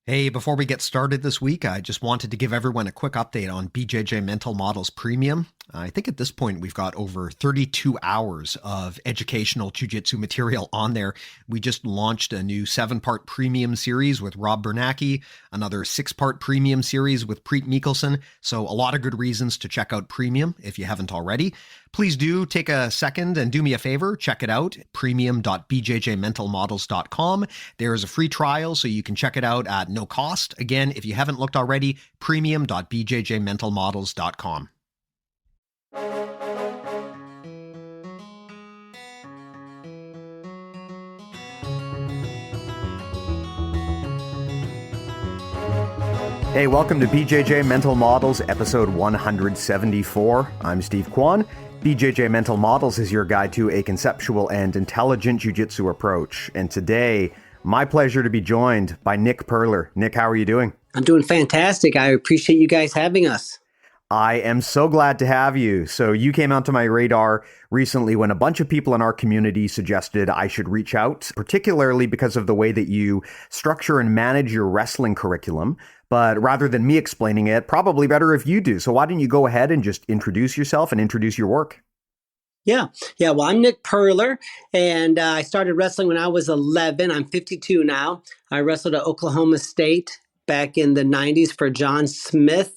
Hey, before we get started this week, I just wanted to give everyone a quick update on BJJ Mental Models Premium. I think at this point we've got over 32 hours of educational jiu-jitsu material on there. We just launched a new 7-part premium series with Rob Bernacki, another 6-part premium series with Preet Mikkelsen. So a lot of good reasons to check out Premium if you haven't already. Please do take a second and do me a favor. Check it out, premium.bjjmentalmodels.com. There is a free trial, so you can check it out at no cost. Again, if you haven't looked already, premium.bjjmentalmodels.com. Hey, welcome to BJJ Mental Models, episode 174. I'm Steve Kwan. BJJ Mental Models is your guide to a conceptual and intelligent jiu-jitsu approach. And today, my pleasure to be joined by Nick Purler. Nick, how are you doing? I'm doing fantastic. I appreciate you guys having us. I am so glad to have you. So you came onto my radar recently when a bunch of people in our community suggested I should reach out, particularly because of the way that you structure and manage your wrestling curriculum. But rather than me explaining it, probably better if you do. So why don't you go ahead and just introduce yourself and introduce your work? Yeah. Well, I'm Nick Purler, and I started wrestling when I was 11. I'm 52 now. I wrestled at Oklahoma State back in the 90s for John Smith,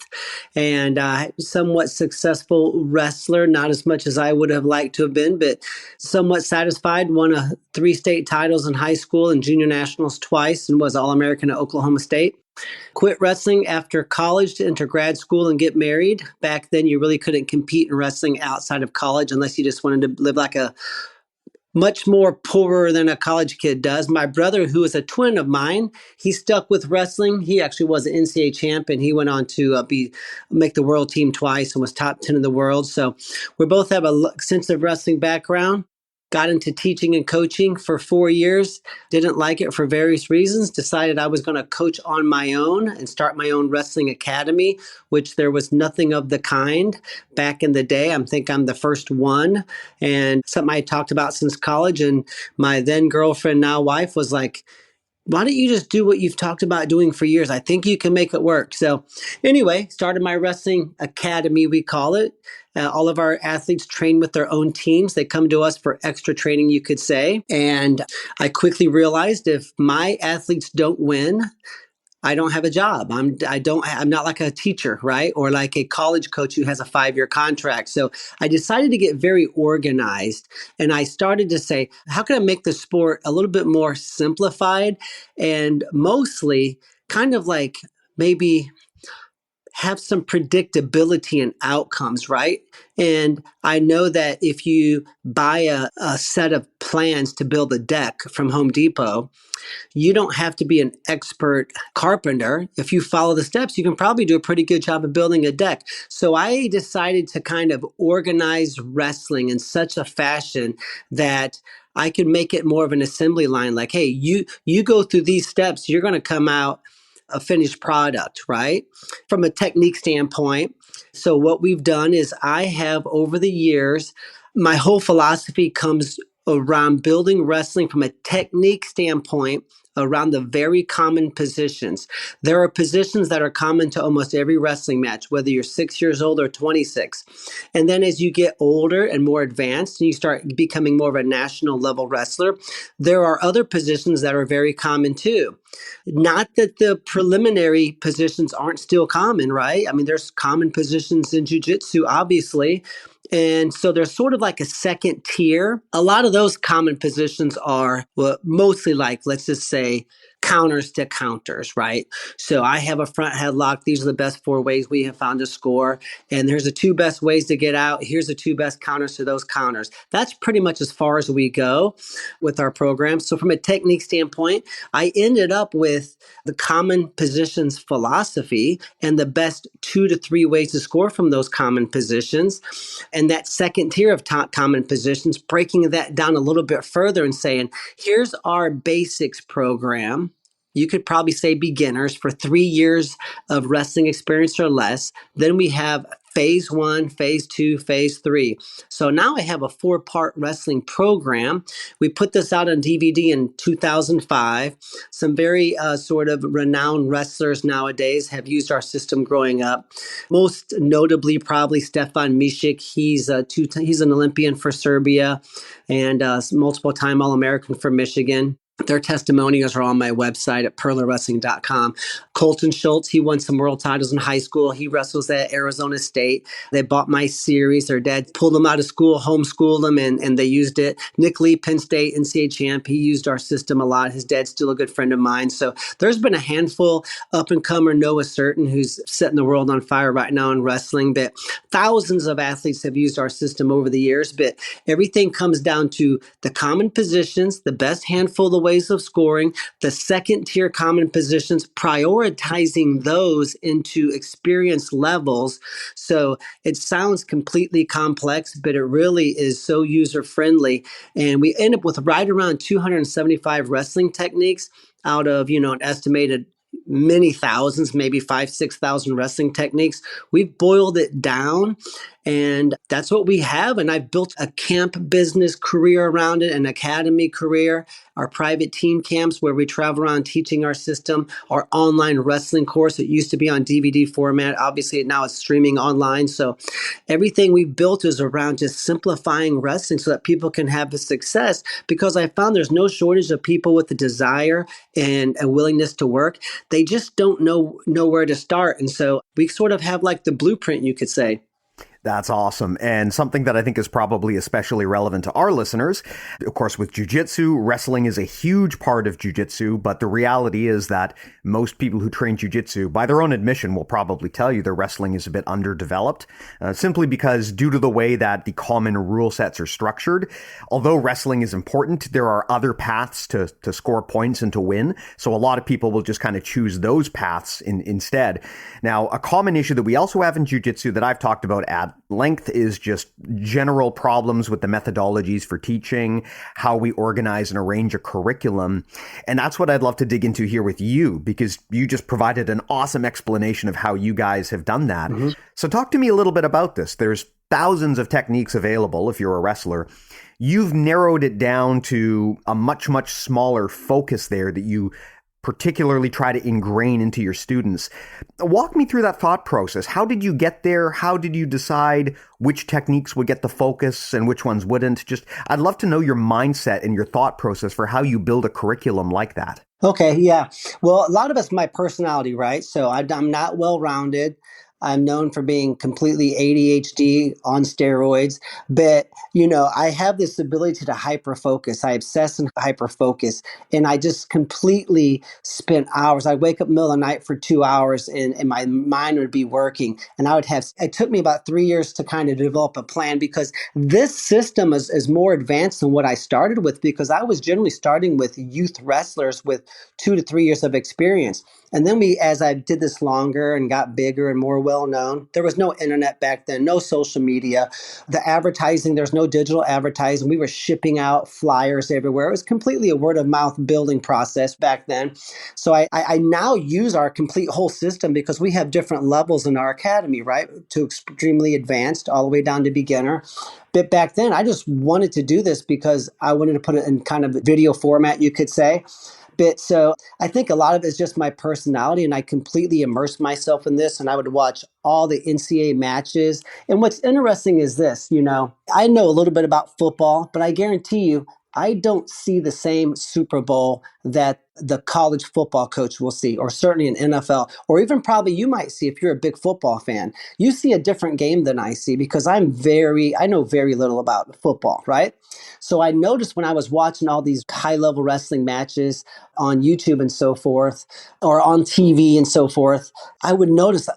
and somewhat successful wrestler, not as much as I would have liked to have been, but somewhat satisfied. Won 3 state titles in high school and junior nationals twice, and was All-American at Oklahoma State. Quit wrestling after college to enter grad school and get married. Back then, you really couldn't compete in wrestling outside of college unless you just wanted to live like a much more poorer than a college kid does. My brother, who is a twin of mine, he stuck with wrestling. He actually was an NCAA champion. He went on to make the world team twice and was top 10 in the world. So we both have a extensive wrestling background. Got into teaching and coaching for 4 years. Didn't like it for various reasons. Decided I was going to coach on my own and start my own wrestling academy, which there was nothing of the kind back in the day. I think I'm the first one, and something I talked about since college. And my then girlfriend, now wife, was like, why don't you just do what you've talked about doing for years? I think you can make it work. So anyway, started my wrestling academy, we call it. All of our athletes train with their own teams. They come to us for extra training, you could say. And I quickly realized if my athletes don't win, I don't have a job. I'm not like a teacher, right? Or like a college coach who has a 5-year contract. So I decided to get very organized, and I started to say, how can I make the sport a little bit more simplified and mostly kind of like maybe have some predictability and outcomes, right? And I know that if you buy a set of plans to build a deck from Home Depot, you don't have to be an expert carpenter. If you follow the steps, you can probably do a pretty good job of building a deck. So I decided to kind of organize wrestling in such a fashion that I could make it more of an assembly line. Like, hey, you go through these steps, you're going to come out a finished product, right? From a technique standpoint. So what we've done is I have over the years, my whole philosophy comes around building wrestling from a technique standpoint around the very common positions. There are positions that are common to almost every wrestling match, whether you're 6 years old or 26. And then as you get older and more advanced and you start becoming more of a national level wrestler, there are other positions that are very common too. Not that the preliminary positions aren't still common, right? I mean, there's common positions in jiu-jitsu, obviously. And so there's sort of like a second tier. A lot of those common positions are mostly like, let's just say, counters to counters, right? So I have a front headlock. These are the best 4 ways we have found to score. And there's the 2 best ways to get out. Here's the 2 best counters to those counters. That's pretty much as far as we go with our program. So from a technique standpoint, I ended up with the common positions philosophy and the best 2 to 3 ways to score from those common positions. And that second tier of common positions, breaking that down a little bit further and saying, here's our basics program. You could probably say beginners for 3 years of wrestling experience or less. Then we have phase one, phase two, phase three. So now I have a 4-part wrestling program. We put this out on DVD in 2005. Some very sort of renowned wrestlers nowadays have used our system growing up. Most notably, probably Stefan Mishik. He's an Olympian for Serbia and multiple-time All-American for Michigan. Their testimonials are on my website at purlerwrestling.com. Colton Schultz, he won some world titles in high school. He wrestles at Arizona State. They bought my series. Their dad pulled them out of school, homeschooled them, and they used it. Nick Lee, Penn State NCAA champ, he used our system a lot. His dad's still a good friend of mine. So there's been a handful, up-and-comer Noah Certain, who's setting the world on fire right now in wrestling. But thousands of athletes have used our system over the years. But everything comes down to the common positions, the best handful of ways of scoring, the second tier common positions, prioritizing those into experience levels. So it sounds completely complex, but it really is so user friendly. And we end up with right around 275 wrestling techniques out of, an estimated many thousands, maybe 6,000 wrestling techniques. We've boiled it down, and that's what we have. And I've built a camp business career around it, an academy career, our private team camps where we travel around teaching our system, our online wrestling course. It used to be on DVD format. Obviously, now it's streaming online. So everything we've built is around just simplifying wrestling so that people can have the success, because I found there's no shortage of people with the desire and a willingness to work. They just don't know where to start. And so we sort of have like the blueprint, you could say. That's awesome. And something that I think is probably especially relevant to our listeners. Of course, with jiu-jitsu, wrestling is a huge part of jiu-jitsu, but the reality is that most people who train jiu-jitsu, by their own admission, will probably tell you their wrestling is a bit underdeveloped, simply because due to the way that the common rule sets are structured, although wrestling is important, there are other paths to score points and to win. So a lot of people will just kind of choose those paths instead. Now, a common issue that we also have in jiu-jitsu that I've talked about at length is just general problems with the methodologies for teaching, how we organize and arrange a curriculum. And that's what I'd love to dig into here with you, because you just provided an awesome explanation of how you guys have done that. Mm-hmm. So talk to me a little bit about this. There's thousands of techniques available if you're a wrestler. You've narrowed it down to a much, much smaller focus there that you particularly try to ingrain into your students. Walk me through that thought process. How did you get there? How did you decide which techniques would get the focus and which ones wouldn't? I'd love to know your mindset and your thought process for how you build a curriculum like that. Okay, yeah. Well, a lot of it's my personality, right? So I'm not well-rounded. I'm known for being completely ADHD on steroids, but I have this ability to hyper focus. I obsess and hyper focus, and I just completely spent hours. I'd wake up in the middle of the night for 2 hours, and my mind would be working. And it took me about 3 years to kind of develop a plan, because this system is more advanced than what I started with, because I was generally starting with youth wrestlers with 2 to 3 years of experience. And then as I did this longer and got bigger and more well-known, there was no internet back then, no social media. The advertising, there's no digital advertising. We were shipping out flyers everywhere. It was completely a word-of-mouth building process back then. So I now use our complete whole system, because we have different levels in our academy, right? To extremely advanced, all the way down to beginner. But back then, I just wanted to do this because I wanted to put it in kind of video format, you could say. But so I think a lot of it is just my personality, and I completely immersed myself in this, and I would watch all the NCAA matches. And what's interesting is this, I know a little bit about football, but I guarantee you, I don't see the same Super Bowl that the college football coach will see, or certainly an NFL, or even probably you might see if you're a big football fan. You see a different game than I see, because I know very little about football, right? So I noticed when I was watching all these high-level wrestling matches on YouTube and so forth, or on TV and so forth, I would notice,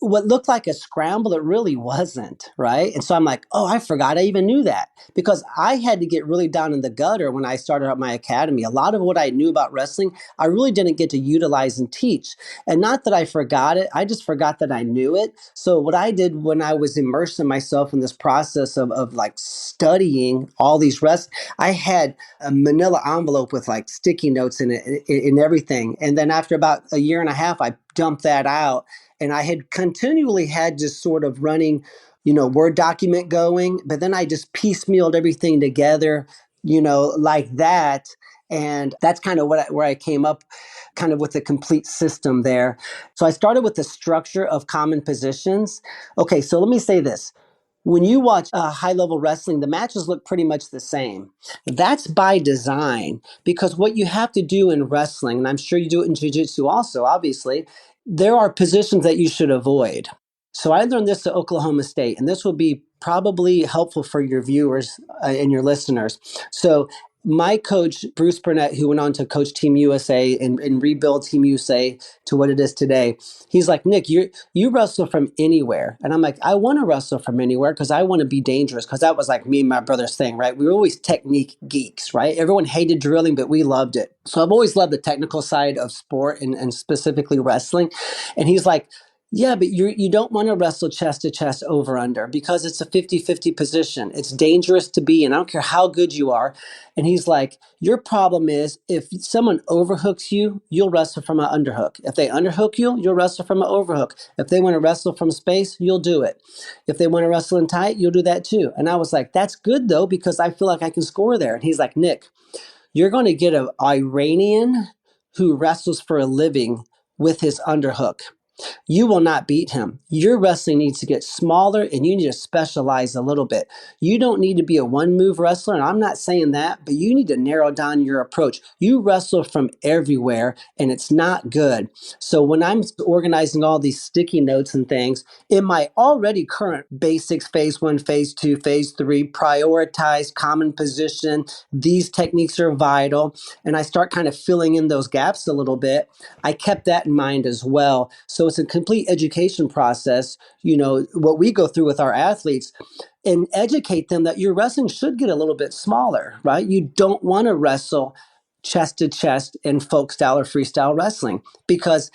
what looked like a scramble, it really wasn't, right? And so I'm like, I forgot I even knew that, because I had to get really down in the gutter when I started out my academy. A lot of what I knew about wrestling, I really didn't get to utilize and teach. And not that I forgot it, I just forgot that I knew it. So what I did when I was immersing myself in this process of like studying all these I had a manila envelope with like sticky notes in it and everything. And then after about a year and a half, I dumped that out And I had continually had just sort of running, Word document going, but then I just piecemealed everything together, like that. And that's kind of where I came up kind of with a complete system there. So I started with the structure of common positions. Okay, so let me say this. When you watch high level wrestling, the matches look pretty much the same. That's by design because what you have to do in wrestling, and I'm sure you do it in jiu-jitsu also, obviously, there are positions that you should avoid. So I learned this at Oklahoma State, and this will be probably helpful for your viewers and your listeners. So my coach, Bruce Burnett, who went on to coach Team USA and rebuild Team USA to what it is today, he's like, Nick, you wrestle from anywhere. And I'm like, I want to wrestle from anywhere because I want to be dangerous, because that was like me and my brother's thing, right? We were always technique geeks, right? Everyone hated drilling, but we loved it. So I've always loved the technical side of sport and specifically wrestling. And he's like, yeah, but you don't want to wrestle chest to chest over under because it's a 50-50 position. It's dangerous to be in. I don't care how good you are. And he's like, your problem is if someone overhooks you, you'll wrestle from an underhook. If they underhook you, you'll wrestle from an overhook. If they want to wrestle from space, you'll do it. If they want to wrestle in tight, you'll do that too. And I was like, that's good though, because I feel like I can score there. And he's like, Nick, you're going to get an Iranian who wrestles for a living with his underhook. You will not beat him. Your wrestling needs to get smaller and you need to specialize a little bit. You don't need to be a one move wrestler. And I'm not saying that, but you need to narrow down your approach. You wrestle from everywhere and it's not good. So when I'm organizing all these sticky notes and things in my already current basics, phase 1, phase 2, phase 3, prioritize common position, these techniques are vital. And I start kind of filling in those gaps a little bit. I kept that in mind as well. So it's a complete education process, what we go through with our athletes, and educate them that your wrestling should get a little bit smaller, right? You don't want to wrestle chest to chest in folk style or freestyle wrestling because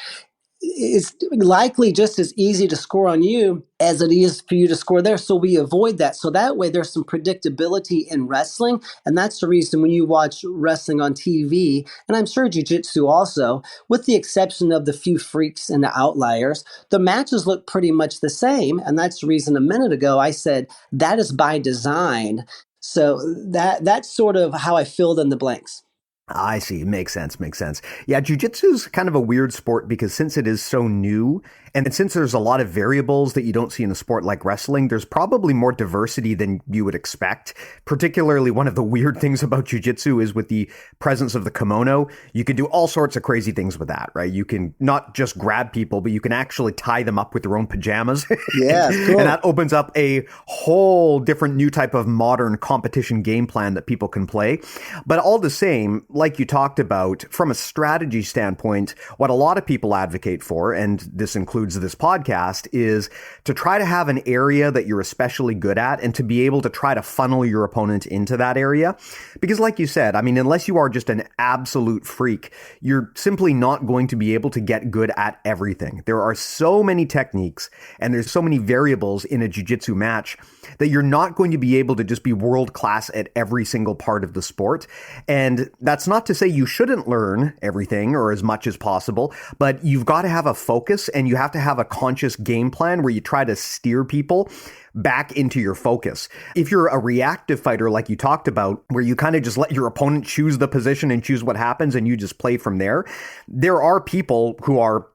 it's likely just as easy to score on you as it is for you to score there. So we avoid that. So that way there's some predictability in wrestling. And that's the reason when you watch wrestling on TV, and I'm sure jiu-jitsu also, with the exception of the few freaks and the outliers, the matches look pretty much the same. And that's the reason a minute ago I said that is by design. So that's sort of how I filled in the blanks. I see. Makes sense. Makes sense. Yeah, jiu-jitsu is kind of a weird sport because since it is so new and since there's a lot of variables that you don't see in a sport like wrestling, there's probably more diversity than you would expect. Particularly one of the weird things about jiu-jitsu is with the presence of the kimono, you can do all sorts of crazy things with that, right? You can not just grab people, but you can actually tie them up with their own pajamas. Yeah, cool. And that opens up a whole different new type of modern competition game plan that people can play. But all the same, like you talked about, from a strategy standpoint, what a lot of people advocate for, and this includes this podcast, is to try to have an area that you're especially good at and to be able to try to funnel your opponent into that area. Because like you said, I mean, unless you are just an absolute freak, you're simply not going to be able to get good at everything. There are so many techniques and there's so many variables in a jiu-jitsu match that you're not going to be able to just be world class at every single part of the sport. And that's not to say you shouldn't learn everything or as much as possible, but you've got to have a focus and you have to have a conscious game plan where you try to steer people back into your focus. If you're a reactive fighter, like you talked about, where you kind of just let your opponent choose the position and choose what happens and you just play from there, there are people who are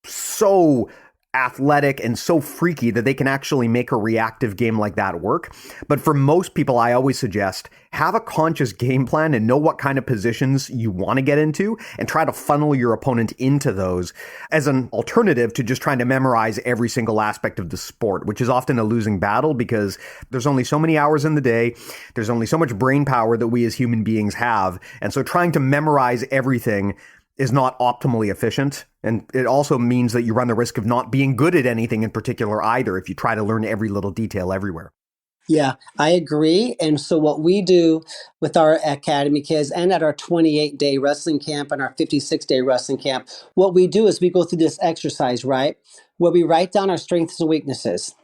so athletic and so freaky that they can actually make a reactive game like that work. But for most people, I always suggest have a conscious game plan and know what kind of positions you want to get into and try to funnel your opponent into those as an alternative to just trying to memorize every single aspect of the sport, which is often a losing battle because there's only so many hours in the day. There's only so much brain power that we as human beings have. And so trying to memorize everything is not optimally efficient. And it also means that you run the risk of not being good at anything in particular either if you try to learn every little detail everywhere. Yeah, I agree. And so what we do with our academy kids and at our 28-day wrestling camp and our 56-day wrestling camp, what we do is we go through this exercise, right? Where we write down our strengths and weaknesses.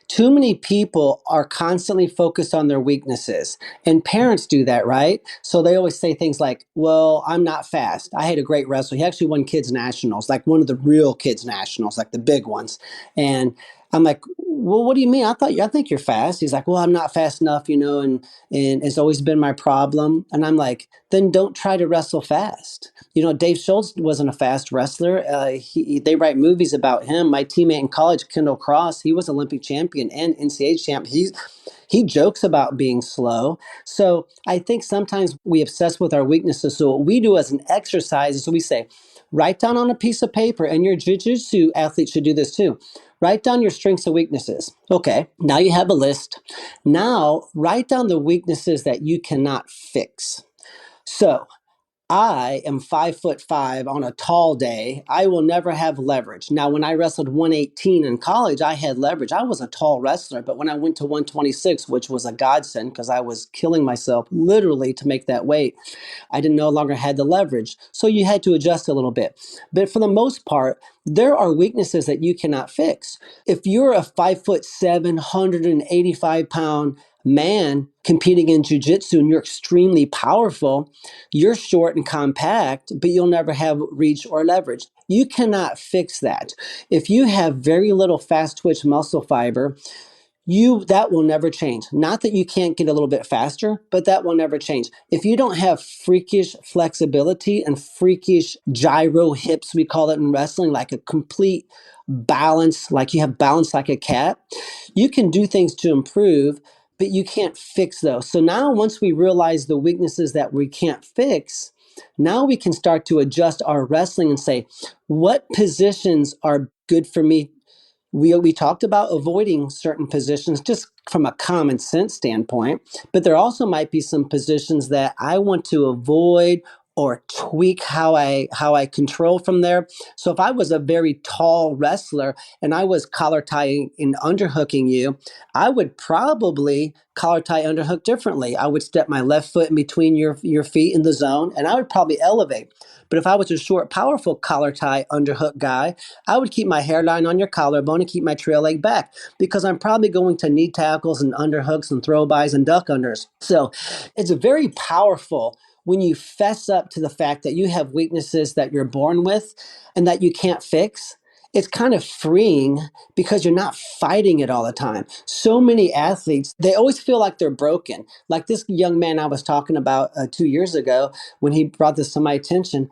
Too many people are constantly focused on their weaknesses, and parents do that, right? So they always say things like, well, I'm not fast. I had a great wrestler. He actually won kids nationals, like one of the real kids nationals, like the big ones. And I'm like, well, what do you mean? I think you're fast. He's like, well, I'm not fast enough, and it's always been my problem. And I'm like, then don't try to wrestle fast. Dave Schultz wasn't a fast wrestler. They write movies about him. My teammate in college, Kendall Cross, he was Olympic champion and NCAA champ. He jokes about being slow. So I think sometimes we obsess with our weaknesses. So what we do as an exercise is we say, write down on a piece of paper, and your jiu-jitsu athlete should do this too. Write down your strengths and weaknesses. Okay, now you have a list. Now write down the weaknesses that you cannot fix. So I am 5'5" on a tall day. I will never have leverage. Now, when I wrestled 118 in college, I had leverage. I was a tall wrestler, but when I went to 126, which was a godsend because I was killing myself literally to make that weight, I didn't no longer had the leverage. So you had to adjust a little bit. But for the most part, there are weaknesses that you cannot fix. If you're a 5'7", 185-pound man competing in jiu-jitsu and you're extremely powerful, you're short and compact, but you'll never have reach or leverage. You cannot fix that. If you have very little fast twitch muscle fiber, that will never change. Not that you can't get a little bit faster, but that will never change. If you don't have freakish flexibility and freakish gyro hips, we call it in wrestling, like a complete balance, like you have balance like a cat, you can do things to improve, but you can't fix those. So now once we realize the weaknesses that we can't fix, now we can start to adjust our wrestling and say, what positions are good for me? We talked about avoiding certain positions just from a common sense standpoint, but there also might be some positions that I want to avoid or tweak how I control from there. So if I was a very tall wrestler and I was collar tying and underhooking you, I would probably collar tie underhook differently. I would step my left foot in between your feet in the zone, and I would probably elevate. But if I was a short, powerful collar tie underhook guy, I would keep my hairline on your collarbone and keep my trail leg back because I'm probably going to knee tackles and underhooks and throw bys and duck unders. So it's very powerful when you fess up to the fact that you have weaknesses that you're born with and that you can't fix. It's kind of freeing because you're not fighting it all the time. So many athletes, they always feel like they're broken. Like this young man I was talking about 2 years ago when he brought this to my attention.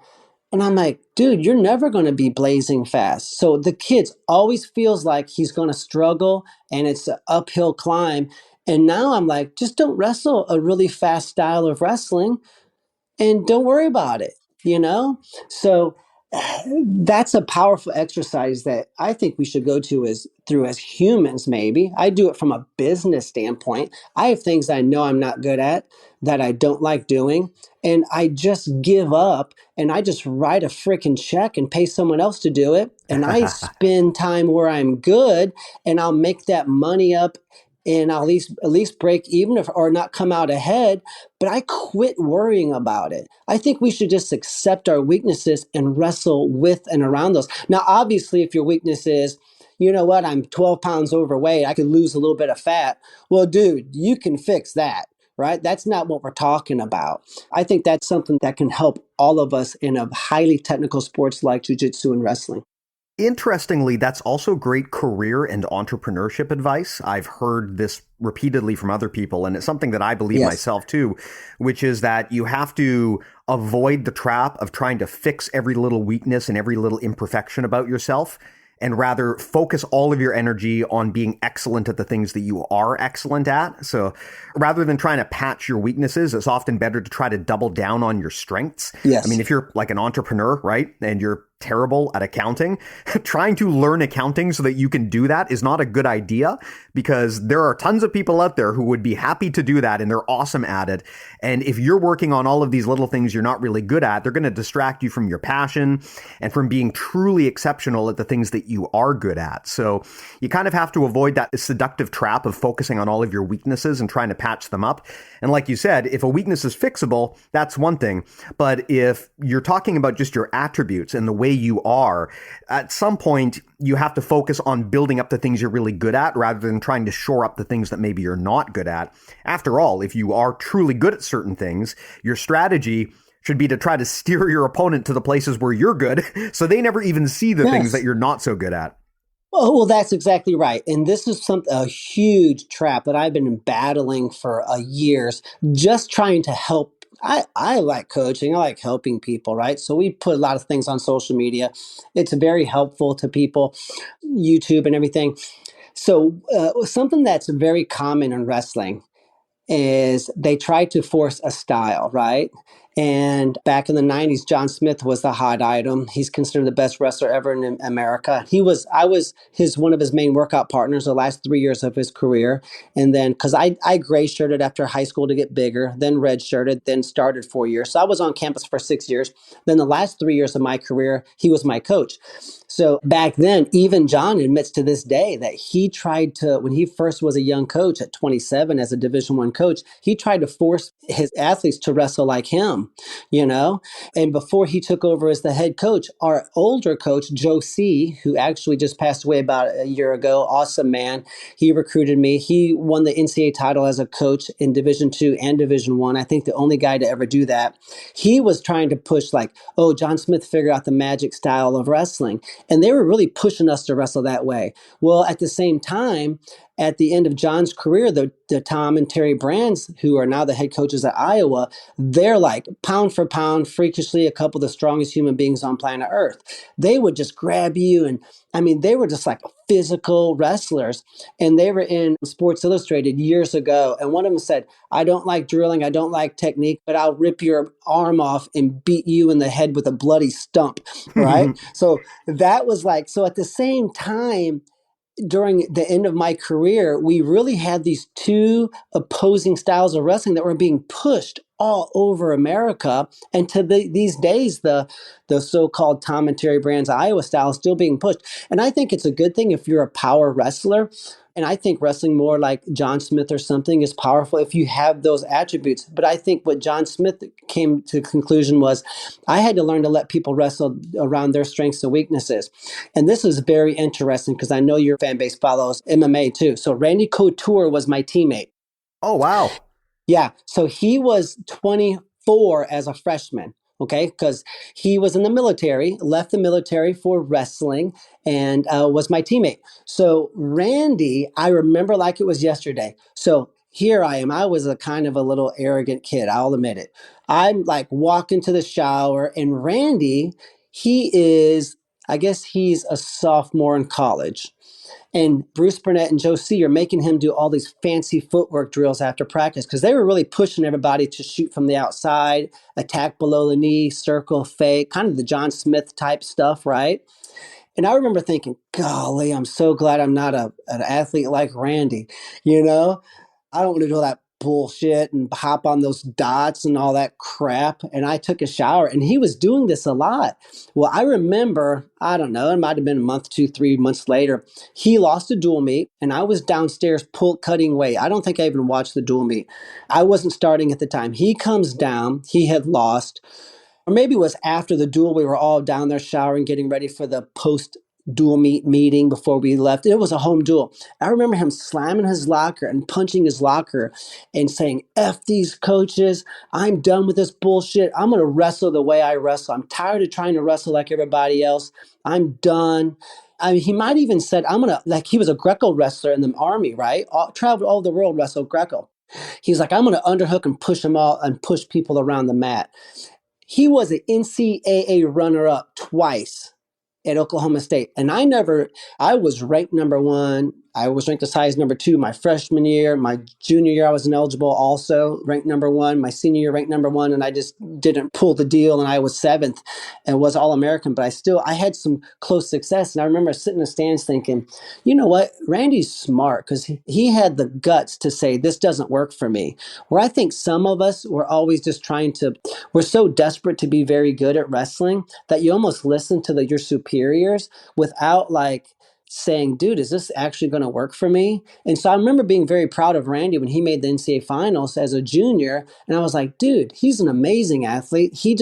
And I'm like, dude, you're never going to be blazing fast. So the kid always feels like he's going to struggle and it's an uphill climb. And now I'm like, just don't wrestle a really fast style of wrestling and don't worry about it. So that's a powerful exercise that I think we should go to as humans. Maybe I do it from a business standpoint. I have things I know I'm not good at that I don't like doing, and I just give up and I just write a freaking check and pay someone else to do it, and I spend time where I'm good, and I'll make that money up, and I'll at least break even or not come out ahead, but I quit worrying about it. I think we should just accept our weaknesses and wrestle with and around those. Now, obviously, if your weakness is, you know what, I'm 12 pounds overweight, I could lose a little bit of fat. Well, dude, you can fix that, right? That's not what we're talking about. I think that's something that can help all of us in a highly technical sports like jiu-jitsu and wrestling. Interestingly, that's also great career and entrepreneurship advice. I've heard this repeatedly from other people, and it's something that I believe myself too, which is that you have to avoid the trap of trying to fix every little weakness and every little imperfection about yourself, and rather focus all of your energy on being excellent at the things that you are excellent at. So rather than trying to patch your weaknesses, it's often better to try to double down on your strengths. Yes. I mean, if you're like an entrepreneur, right, and you're terrible at accounting, trying to learn accounting so that you can do that is not a good idea, because there are tons of people out there who would be happy to do that and they're awesome at it. And if you're working on all of these little things you're not really good at, they're going to distract you from your passion and from being truly exceptional at the things that you are good at. So you kind of have to avoid that seductive trap of focusing on all of your weaknesses and trying to patch them up. And like you said, if a weakness is fixable, that's one thing. But if you're talking about just your attributes and the way you are, at some point you have to focus on building up the things you're really good at rather than trying to shore up the things that maybe you're not good at. After all, if you are truly good at certain things, your strategy should be to try to steer your opponent to the places where you're good so they never even see the things that Yes. you're not so good at. Well, that's exactly right. And this is a huge trap that I've been battling for years, just trying to help. I like coaching. I like helping people, right? So we put a lot of things on social media. It's very helpful to people, YouTube and everything. So something that's very common in wrestling is they try to force a style, right? And back in the 90s, John Smith was the hot item. He's considered the best wrestler ever in America. I was one of his main workout partners the last 3 years of his career. And then, because I gray shirted after high school to get bigger, then red shirted, then started 4 years. So I was on campus for 6 years. Then the last 3 years of my career, he was my coach. So back then, even John admits to this day that he tried to, when he first was a young coach at 27 as a Division I coach, he tried to force his athletes to wrestle like him, you know? And before he took over as the head coach, our older coach, Joe C., who actually just passed away about a year ago, awesome man, he recruited me. He won the NCAA title as a coach in Division II and Division I. I think the only guy to ever do that. He was trying to push like, oh, John Smith figured out the magic style of wrestling. And they were really pushing us to wrestle that way. Well, at the same time, at the end of John's career, the Tom and Terry Brands, who are now the head coaches at Iowa, they're like pound for pound, freakishly a couple of the strongest human beings on planet Earth. They would just grab you. And I mean, they were just like physical wrestlers. And they were in Sports Illustrated years ago. And one of them said, I don't like drilling, I don't like technique, but I'll rip your arm off and beat you in the head with a bloody stump. Right. So that was like, so at the same time, during the end of my career, we really had these two opposing styles of wrestling that were being pushed all over America. And to these days, the so-called Tom and Terry Brands Iowa style is still being pushed. And I think it's a good thing if you're a power wrestler. And I think wrestling more like John Smith or something is powerful if you have those attributes. But I think what John Smith came to the conclusion was I had to learn to let people wrestle around their strengths and weaknesses. And this is very interesting because I know your fan base follows MMA too. So Randy Couture was my teammate. Oh, wow. Yeah. So he was 24 as a freshman. Okay. Because he was in the military, left the military for wrestling, and was my teammate. So Randy, I remember like it was yesterday. So here I am. I was a kind of a little arrogant kid. I'll admit it. I'm like walking to the shower, and Randy, he is, I guess he's a sophomore in college. And Bruce Burnett and Joe C are making him do all these fancy footwork drills after practice because they were really pushing everybody to shoot from the outside, attack below the knee, circle, fake, kind of the John Smith type stuff, right? And I remember thinking, golly, I'm so glad I'm not an athlete like Randy, you know? I don't want to do all that bullshit and hop on those dots and all that crap. And I took a shower, and he was doing this a lot. Well, I remember, I don't know, it might have been a month, 2, 3 months later, he lost a dual meet, and I was downstairs cutting weight. I don't think I even watched the dual meet. I wasn't starting at the time. He comes down, he had lost, or maybe it was after the duel. We were all down there showering, getting ready for the post dual meeting before we left. It was a home duel. I remember him slamming his locker and punching his locker and saying, F these coaches. I'm done with this bullshit. I'm going to wrestle the way I wrestle. I'm tired of trying to wrestle like everybody else. I'm done. I mean, he might even said, I'm going to, like, he was a Greco wrestler in the army, right? Traveled all over the world, wrestled Greco. He's like, I'm going to underhook and push them all and push people around the mat. He was an NCAA runner-up twice at Oklahoma State. And I was ranked number one. I was ranked a size number two my freshman year. My junior year, I was ineligible, also ranked number one. My senior year, ranked number one. And I just didn't pull the deal. And I was seventh and was All-American. But I had some close success. And I remember sitting in the stands thinking, you know what? Randy's smart because he had the guts to say, this doesn't work for me. Where I think some of us were always just we're so desperate to be very good at wrestling that you almost listen to your superiors without like saying, dude, is this actually going to work for me? And so I remember being very proud of Randy when he made the NCAA finals as a junior. And I was like, dude, he's an amazing athlete. He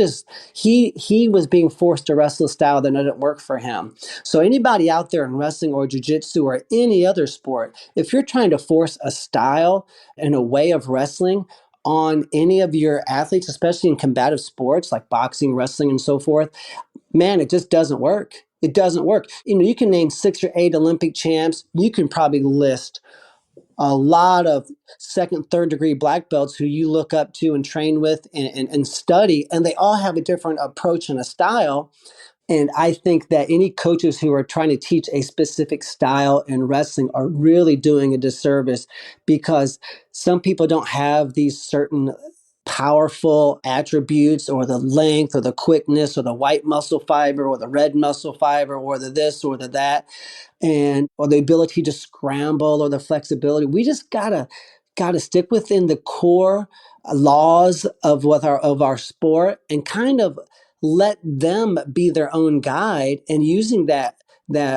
was being forced to wrestle a style that didn't work for him. So anybody out there in wrestling or jiu-jitsu or any other sport, if you're trying to force a style and a way of wrestling on any of your athletes, especially in combative sports like boxing, wrestling, and so forth, man, it just doesn't work. It doesn't work. You can name 6 or 8 Olympic champs. You can probably list a lot of second, third degree black belts who you look up to and train with and study, and they all have a different approach and a style. And I think that any coaches who are trying to teach a specific style in wrestling are really doing a disservice, because some people don't have these certain powerful attributes, or the length or the quickness or the white muscle fiber or the red muscle fiber or the this or the that, and or the ability to scramble or the flexibility. We just gotta stick within the core laws of our sport, and kind of let them be their own guide, and using that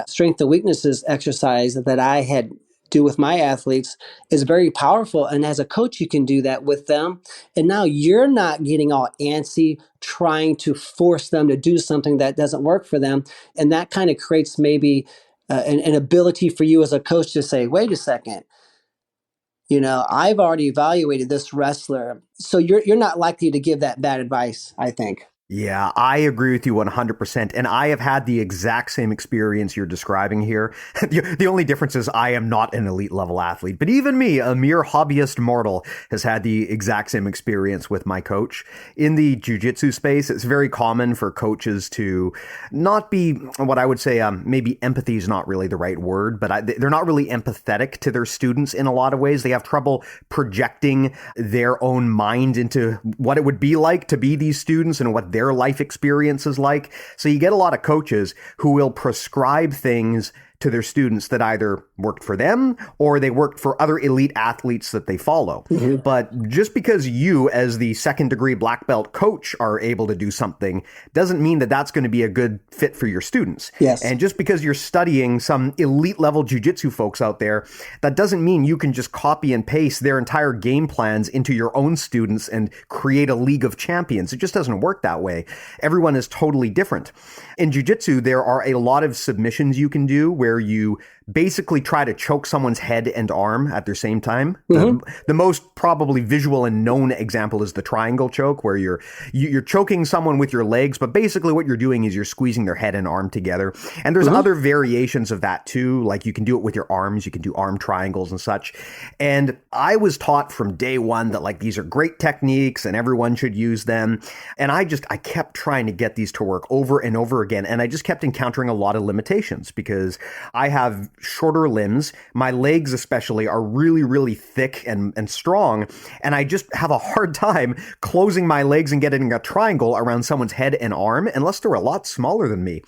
strength and weaknesses exercise that I had do with my athletes is very powerful. And as a coach, you can do that with them. And now you're not getting all antsy trying to force them to do something that doesn't work for them. And that kind of creates maybe an ability for you as a coach to say, wait a second, I've already evaluated this wrestler. So you're not likely to give that bad advice, I think. Yeah, I agree with you 100%. And I have had the exact same experience you're describing here. The only difference is I am not an elite level athlete. But even me, a mere hobbyist mortal, has had the exact same experience with my coach. In the jiu-jitsu space, it's very common for coaches to not be what I would say, maybe empathy is not really the right word, but they're not really empathetic to their students in a lot of ways. They have trouble projecting their own mind into what it would be like to be these students and what their life experience is like. So you get a lot of coaches who will prescribe things to their students that either worked for them or they worked for other elite athletes that they follow. Mm-hmm. But just because you, as the second degree black belt coach, are able to do something doesn't mean that that's going to be a good fit for your students. Yes. And just because you're studying some elite level jiu-jitsu folks out there, that doesn't mean you can just copy and paste their entire game plans into your own students and create a league of champions. It just doesn't work that way. Everyone is totally different. In jiu-jitsu, there are a lot of submissions you can do where you basically try to choke someone's head and arm at the same time. Mm-hmm. The most probably visual and known example is the triangle choke, where you're choking someone with your legs, but basically what you're doing is you're squeezing their head and arm together. And there's other variations of that too, like you can do it with your arms, you can do arm triangles and such. And I was taught from day one that like these are great techniques and everyone should use them. And I kept trying to get these to work over and over again. And I just kept encountering a lot of limitations because I have shorter limbs. My legs especially are really, really thick and strong. And I just have a hard time closing my legs and getting a triangle around someone's head and arm unless they're a lot smaller than me.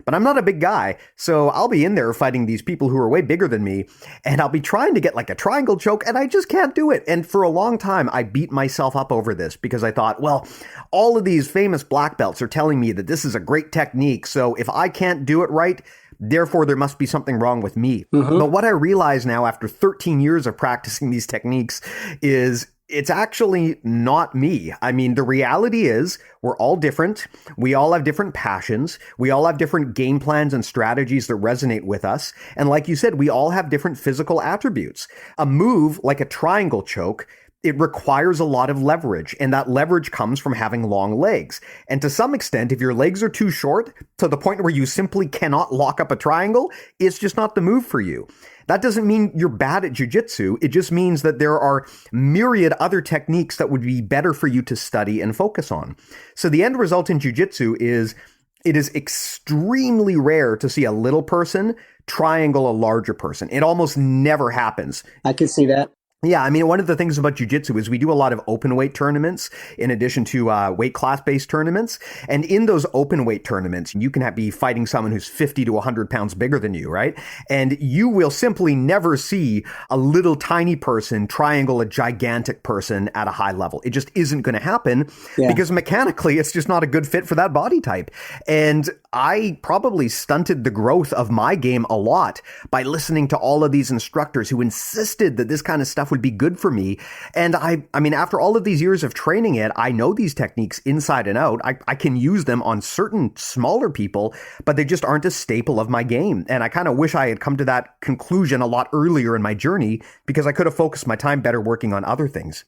But I'm not a big guy, so I'll be in there fighting these people who are way bigger than me, and I'll be trying to get like a triangle choke, and I just can't do it. And for a long time, I beat myself up over this because I thought, well, all of these famous black belts are telling me that this is a great technique, so if I can't do it right, therefore, there must be something wrong with me. Mm-hmm. But what I realize now after 13 years of practicing these techniques is it's actually not me. I mean, the reality is we're all different. We all have different passions. We all have different game plans and strategies that resonate with us. And like you said, we all have different physical attributes. A move like a triangle choke, it requires a lot of leverage, and that leverage comes from having long legs. And to some extent, if your legs are too short to the point where you simply cannot lock up a triangle, it's just not the move for you. That doesn't mean you're bad at jiu-jitsu. It just means that there are myriad other techniques that would be better for you to study and focus on. So the end result in jiu-jitsu is it is extremely rare to see a little person triangle a larger person. It almost never happens. I can see that. Yeah, I mean, one of the things about jiu-jitsu is we do a lot of open weight tournaments in addition to weight class-based tournaments. And in those open weight tournaments, you can be fighting someone who's 50 to 100 pounds bigger than you, right? And you will simply never see a little tiny person triangle a gigantic person at a high level. It just isn't going to happen because mechanically, it's just not a good fit for that body type. And I probably stunted the growth of my game a lot by listening to all of these instructors who insisted that this kind of stuff would be good for me. And I mean, after all of these years of training it, I know these techniques inside and out. I can use them on certain smaller people, but they just aren't a staple of my game. And I kind of wish I had come to that conclusion a lot earlier in my journey, because I could have focused my time better working on other things.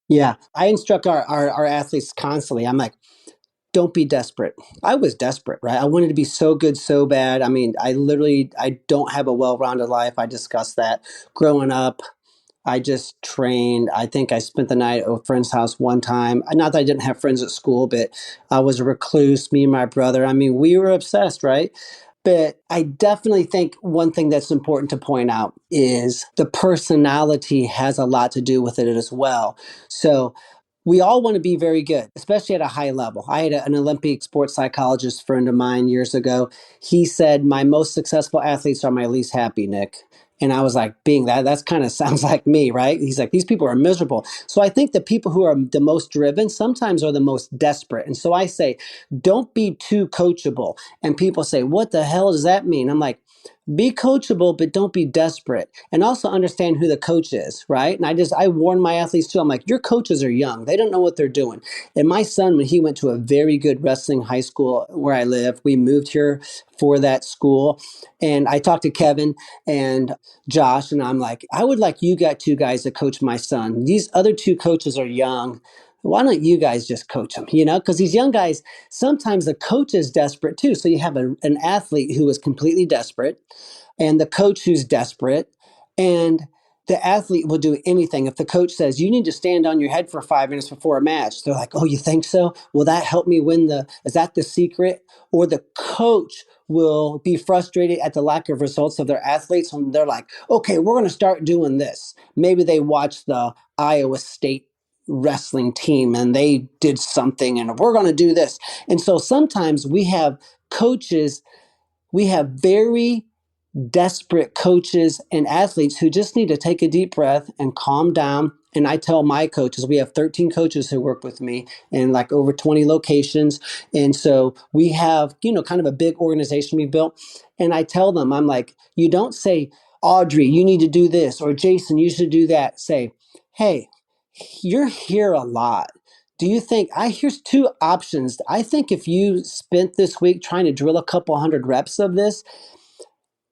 Yeah, I instruct our athletes constantly. I'm like, don't be desperate. I was desperate, right? I wanted to be so good, so bad. I mean, I don't have a well-rounded life. I discussed that growing up. I just trained. I think I spent the night at a friend's house one time. Not that I didn't have friends at school, but I was a recluse, me and my brother. I mean, we were obsessed, right? But I definitely think one thing that's important to point out is the personality has a lot to do with it as well. So we all want to be very good, especially at a high level. I had an Olympic sports psychologist friend of mine years ago. He said, my most successful athletes are my least happy, Nick. And I was like, being that's kind of sounds like me, right? He's like, these people are miserable. So I think the people who are the most driven sometimes are the most desperate. And so I say, don't be too coachable. And people say, what the hell does that mean? I'm like, be coachable, but don't be desperate. And also understand who the coach is, right? And I warn my athletes too. I'm like, your coaches are young. They don't know what they're doing. And my son, when he went to a very good wrestling high school where I live, we moved here for that school. And I talked to Kevin and Josh, and I'm like, I would like you got two guys to coach my son. These other two coaches are young. Why don't you guys just coach them? Because these young guys, sometimes the coach is desperate too. So you have an athlete who is completely desperate and the coach who's desperate, and the athlete will do anything. If the coach says, you need to stand on your head for 5 minutes before a match, they're like, oh, you think so? Will that help me win is that the secret? Or the coach will be frustrated at the lack of results of their athletes. And they're like, okay, we're going to start doing this. Maybe they watch the Iowa State wrestling team and they did something and we're going to do this. And so sometimes we have very desperate coaches and athletes who just need to take a deep breath and calm down. And I tell my coaches, we have 13 coaches who work with me in like over 20 locations. And so we have, kind of a big organization we built. And I tell them, I'm like, you don't say, Audrey, you need to do this, or Jason, you should do that. Say, hey, you're here a lot. Do you think here's two options. I think if you spent this week trying to drill a couple hundred reps of this,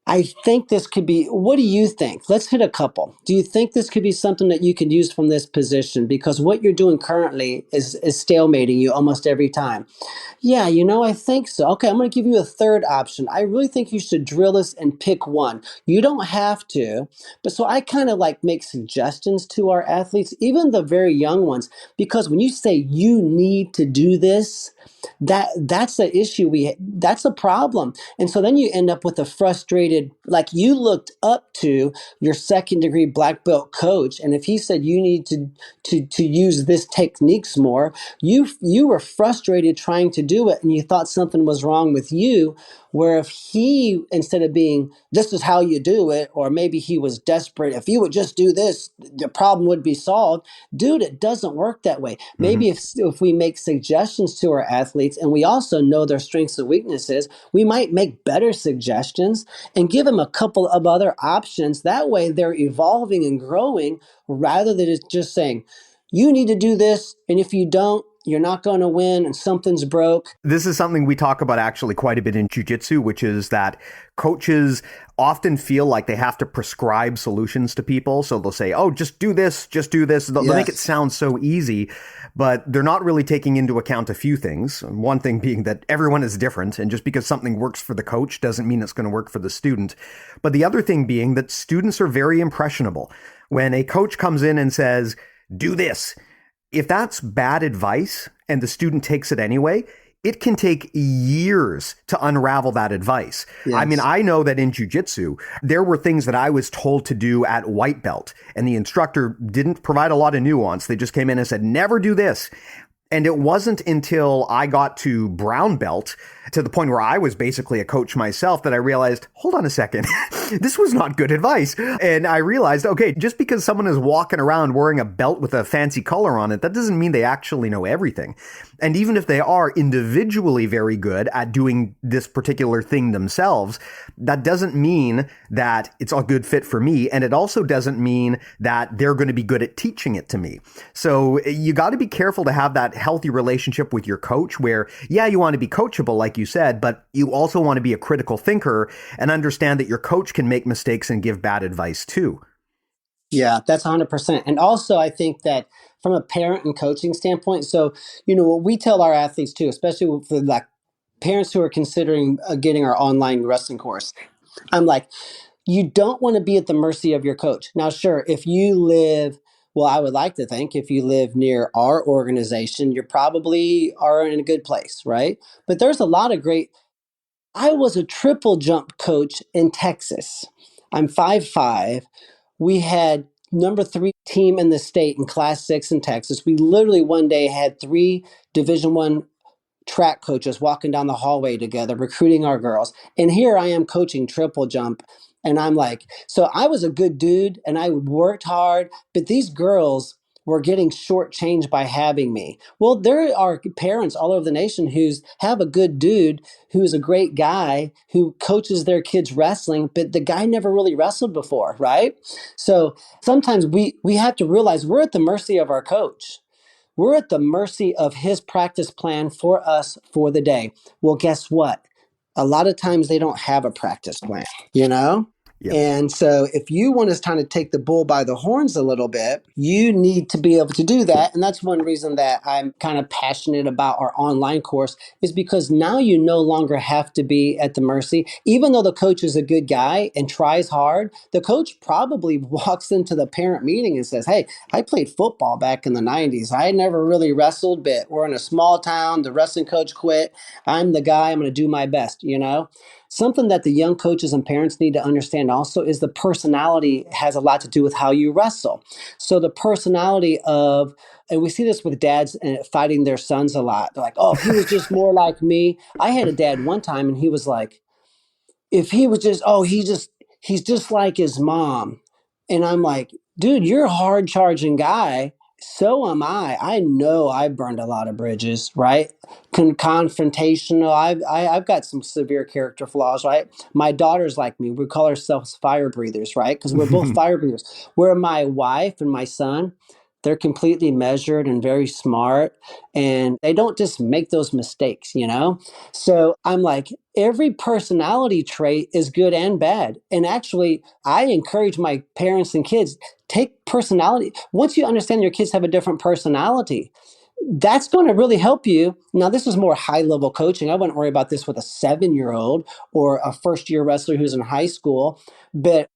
I think this could be, what do you think? Let's hit a couple. Do you think this could be something that you can use from this position? Because what you're doing currently is stalemating you almost every time. Yeah, I think so. Okay, I'm going to give you a third option. I really think you should drill this and pick one. You don't have to, but so I kind of like make suggestions to our athletes, even the very young ones, because when you say you need to do this, that's the issue. That's a problem. And so then you end up with a frustrated, like you looked up to your second degree black belt coach. And if he said you need to use this techniques more, you were frustrated trying to do it and you thought something was wrong with you. Where if he, instead of being, this is how you do it, or maybe he was desperate, if you would just do this, the problem would be solved. Dude, it doesn't work that way. Maybe if we make suggestions to our athletes and we also know their strengths and weaknesses, we might make better suggestions and give them a couple of other options. That way they're evolving and growing rather than just saying, you need to do this, and if you don't, you're not going to win and something's broke. This is something we talk about actually quite a bit in jiu-jitsu, which is that coaches often feel like they have to prescribe solutions to people. So they'll say, oh, just do this, just do this. They'll make it sound so easy, but they're not really taking into account a few things. One thing being that everyone is different. And just because something works for the coach doesn't mean it's going to work for the student. But the other thing being that students are very impressionable. When a coach comes in and says, do this, if that's bad advice and the student takes it anyway, it can take years to unravel that advice. Yes. I mean, I know that in jiu-jitsu, there were things that I was told to do at white belt, and the instructor didn't provide a lot of nuance. They just came in and said, never do this. And it wasn't until I got to brown belt, to the point where I was basically a coach myself, that I realized, hold on a second. this was not good advice. And I realized, okay, just because someone is walking around wearing a belt with a fancy color on it, that doesn't mean they actually know everything. And even if they are individually very good at doing this particular thing themselves, that doesn't mean that it's a good fit for me. And it also doesn't mean that they're going to be good at teaching it to me. So you got to be careful to have that healthy relationship with your coach where, yeah, you want to be coachable, like you said, but you also want to be a critical thinker and understand that your coach can make mistakes and give bad advice too. Yeah, that's 100%. And also, I think that from a parent and coaching standpoint, so, what we tell our athletes too, especially for like parents who are considering getting our online wrestling course, I'm like, you don't want to be at the mercy of your coach. Now, sure, if you live, well, I would like to think if you live near our organization, you probably are in a good place, right? But there's a lot of great, I was a triple jump coach in Texas. I'm 5'5". We had number 3 team in the state in class 6 in Texas. We literally one day had 3 Division 1 track coaches walking down the hallway together, recruiting our girls. And here I am coaching triple jump. And I'm like, so I was a good dude and I worked hard, but these girls were getting shortchanged by having me. Well, there are parents all over the nation who's have a good dude who's a great guy who coaches their kids wrestling, but the guy never really wrestled before, right? So sometimes we have to realize we're at the mercy of our coach. We're at the mercy of his practice plan for us for the day. Well, guess what? A lot of times they don't have a practice plan, you know? Yep. And so if you want to kind of take the bull by the horns a little bit, you need to be able to do that. And that's one reason that I'm kind of passionate about our online course is because now you no longer have to be at the mercy. Even though the coach is a good guy and tries hard, the coach probably walks into the parent meeting and says, hey, I played football back in the 90s. I never really wrestled, but we're in a small town. The wrestling coach quit. I'm the guy. I'm going to do my best, Something that the young coaches and parents need to understand also is the personality has a lot to do with how you wrestle. So the personality of, and we see this with dads fighting their sons a lot. They're like, oh, he was just more like me. I had a dad one time and he was like, if he was just, he's just like his mom. And I'm like, dude, you're a hard charging guy. So am I. I know I've burned a lot of bridges, right? Confrontational. I've got some severe character flaws, right? My daughter's like me. We call ourselves fire breathers, right? Because we're both fire breathers. Where my wife and my son, they're completely measured and very smart, and they don't just make those mistakes. So I'm like, every personality trait is good and bad. And actually, I encourage my parents and kids, take personality. Once you understand your kids have a different personality, that's going to really help you. Now, this is more high level coaching. I wouldn't worry about this with a 7-year-old or a first year wrestler who's in high school. But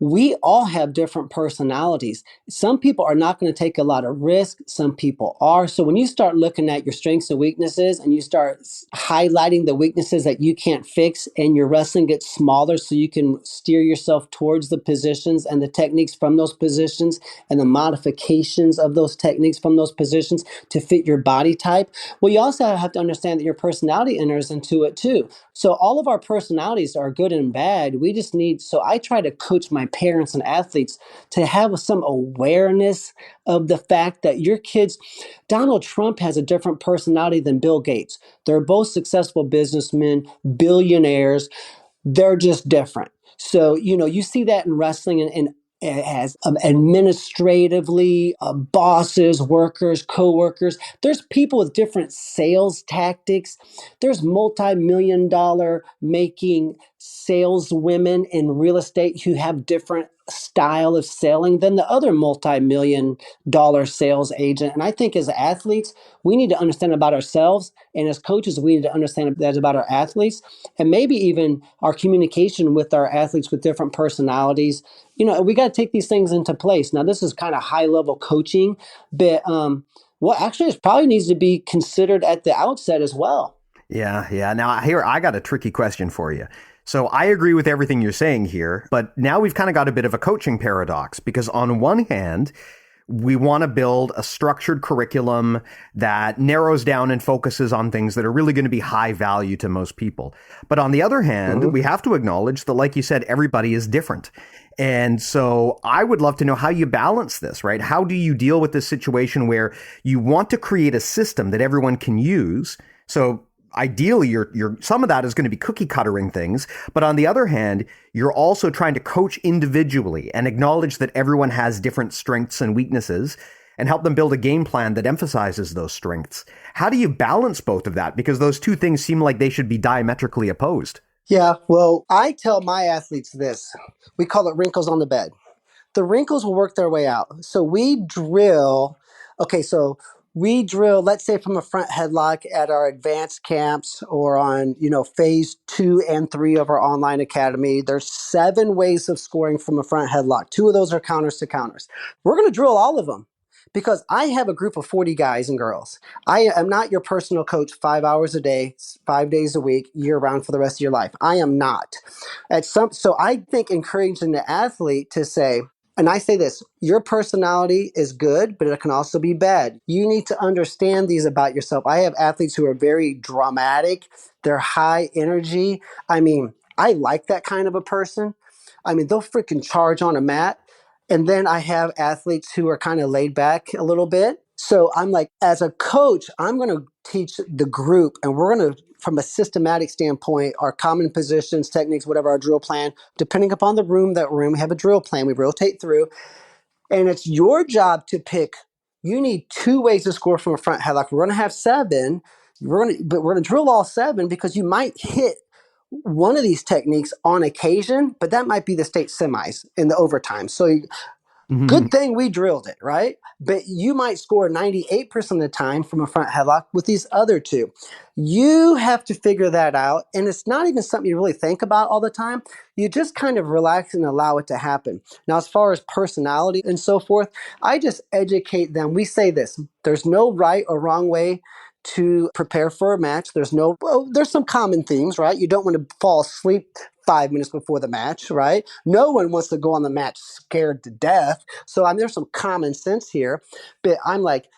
we all have different personalities. Some people are not going to take a lot of risk. Some people are. So when you start looking at your strengths and weaknesses and you start highlighting the weaknesses that you can't fix and your wrestling gets smaller so you can steer yourself towards the positions and the techniques from those positions and the modifications of those techniques from those positions to fit your body type. Well, you also have to understand that your personality enters into it too. So all of our personalities are good and bad. We just need, so I try to coach my parents and athletes to have some awareness of the fact that your kids, Donald Trump has a different personality than Bill Gates. They're both successful businessmen, billionaires. They're just different. So, you see that in wrestling and as administratively, bosses, workers, co-workers. There's people with different sales tactics. There's multi-million-dollar making saleswomen in real estate who have different style of selling than the other multi-million-dollar sales agent. And I think as athletes, we need to understand about ourselves. And as coaches, we need to understand that about our athletes and maybe even our communication with our athletes with different personalities. We got to take these things into place. Now, this is kind of high level coaching, but actually, it probably needs to be considered at the outset as well. Yeah. Now, here, I got a tricky question for you. So I agree with everything you're saying here, but now we've kind of got a bit of a coaching paradox because on one hand, We want to build a structured curriculum that narrows down and focuses on things that are really going to be high value to most people. But on the other hand, we have to acknowledge that, like you said, everybody is different. And so I would love to know how you balance this, right? How do you deal with this situation where you want to create a system that everyone can use? So ideally, you're some of that is going to be cookie cuttering things, but on the other hand, you're also trying to coach individually and acknowledge that everyone has different strengths and weaknesses and help them build a game plan that emphasizes those strengths. How do you balance both of that? Because those two things seem like they should be diametrically opposed. Yeah, well, I tell my athletes this. We call it wrinkles on the bed. The wrinkles will work their way out. So we drill, let's say from a front headlock at our advanced camps or on, phase 2 and 3 of our online academy. There's 7 ways of scoring from a front headlock. 2 of those are counters to counters. We're going to drill all of them because I have a group of 40 guys and girls. I am not your personal coach 5 hours a day, 5 days a week, year round for the rest of your life. I am not. So I think encouraging the athlete to say, and I say this, your personality is good, but it can also be bad. You need to understand these about yourself. I have athletes who are very dramatic. They're high energy. I mean, I like that kind of a person. I mean, they'll freaking charge on a mat. And then I have athletes who are kind of laid back a little bit. So I'm like, as a coach, I'm going to teach the group, and we're going to, from a systematic standpoint, our common positions, techniques, whatever, our drill plan, depending upon the room that we're in, we have a drill plan, we rotate through. And it's your job to pick. You need 2 ways to score from a front headlock. We're going to have 7. But we're going to drill all 7 because you might hit one of these techniques on occasion, but that might be the state semis in the overtime. So good thing we drilled it, right? But you might score 98% of the time from a front headlock with these other 2. You have to figure that out. And it's not even something you really think about all the time. You just kind of relax and allow it to happen. Now, as far as personality and so forth, I just educate them. We say this, there's no right or wrong way to prepare for a match. There's some common themes, right? You don't want to fall asleep 5 minutes before the match, right? No one wants to go on the match scared to death. So there's some common sense here. But I'm like,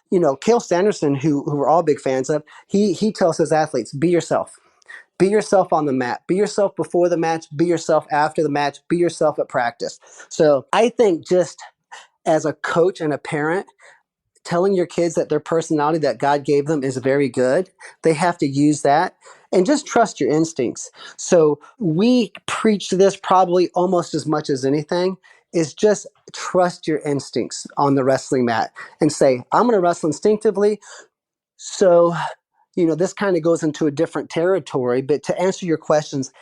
Cale Sanderson, who we're all big fans of, he tells his athletes, be yourself. Be yourself on the mat. Be yourself before the match. Be yourself after the match. Be yourself at practice. So I think just as a coach and a parent, telling your kids that their personality that God gave them is very good. They have to use that and just trust your instincts. So we preach this probably almost as much as anything is just trust your instincts on the wrestling mat and say, I'm going to wrestle instinctively. So, this kind of goes into a different territory, but to answer your questions,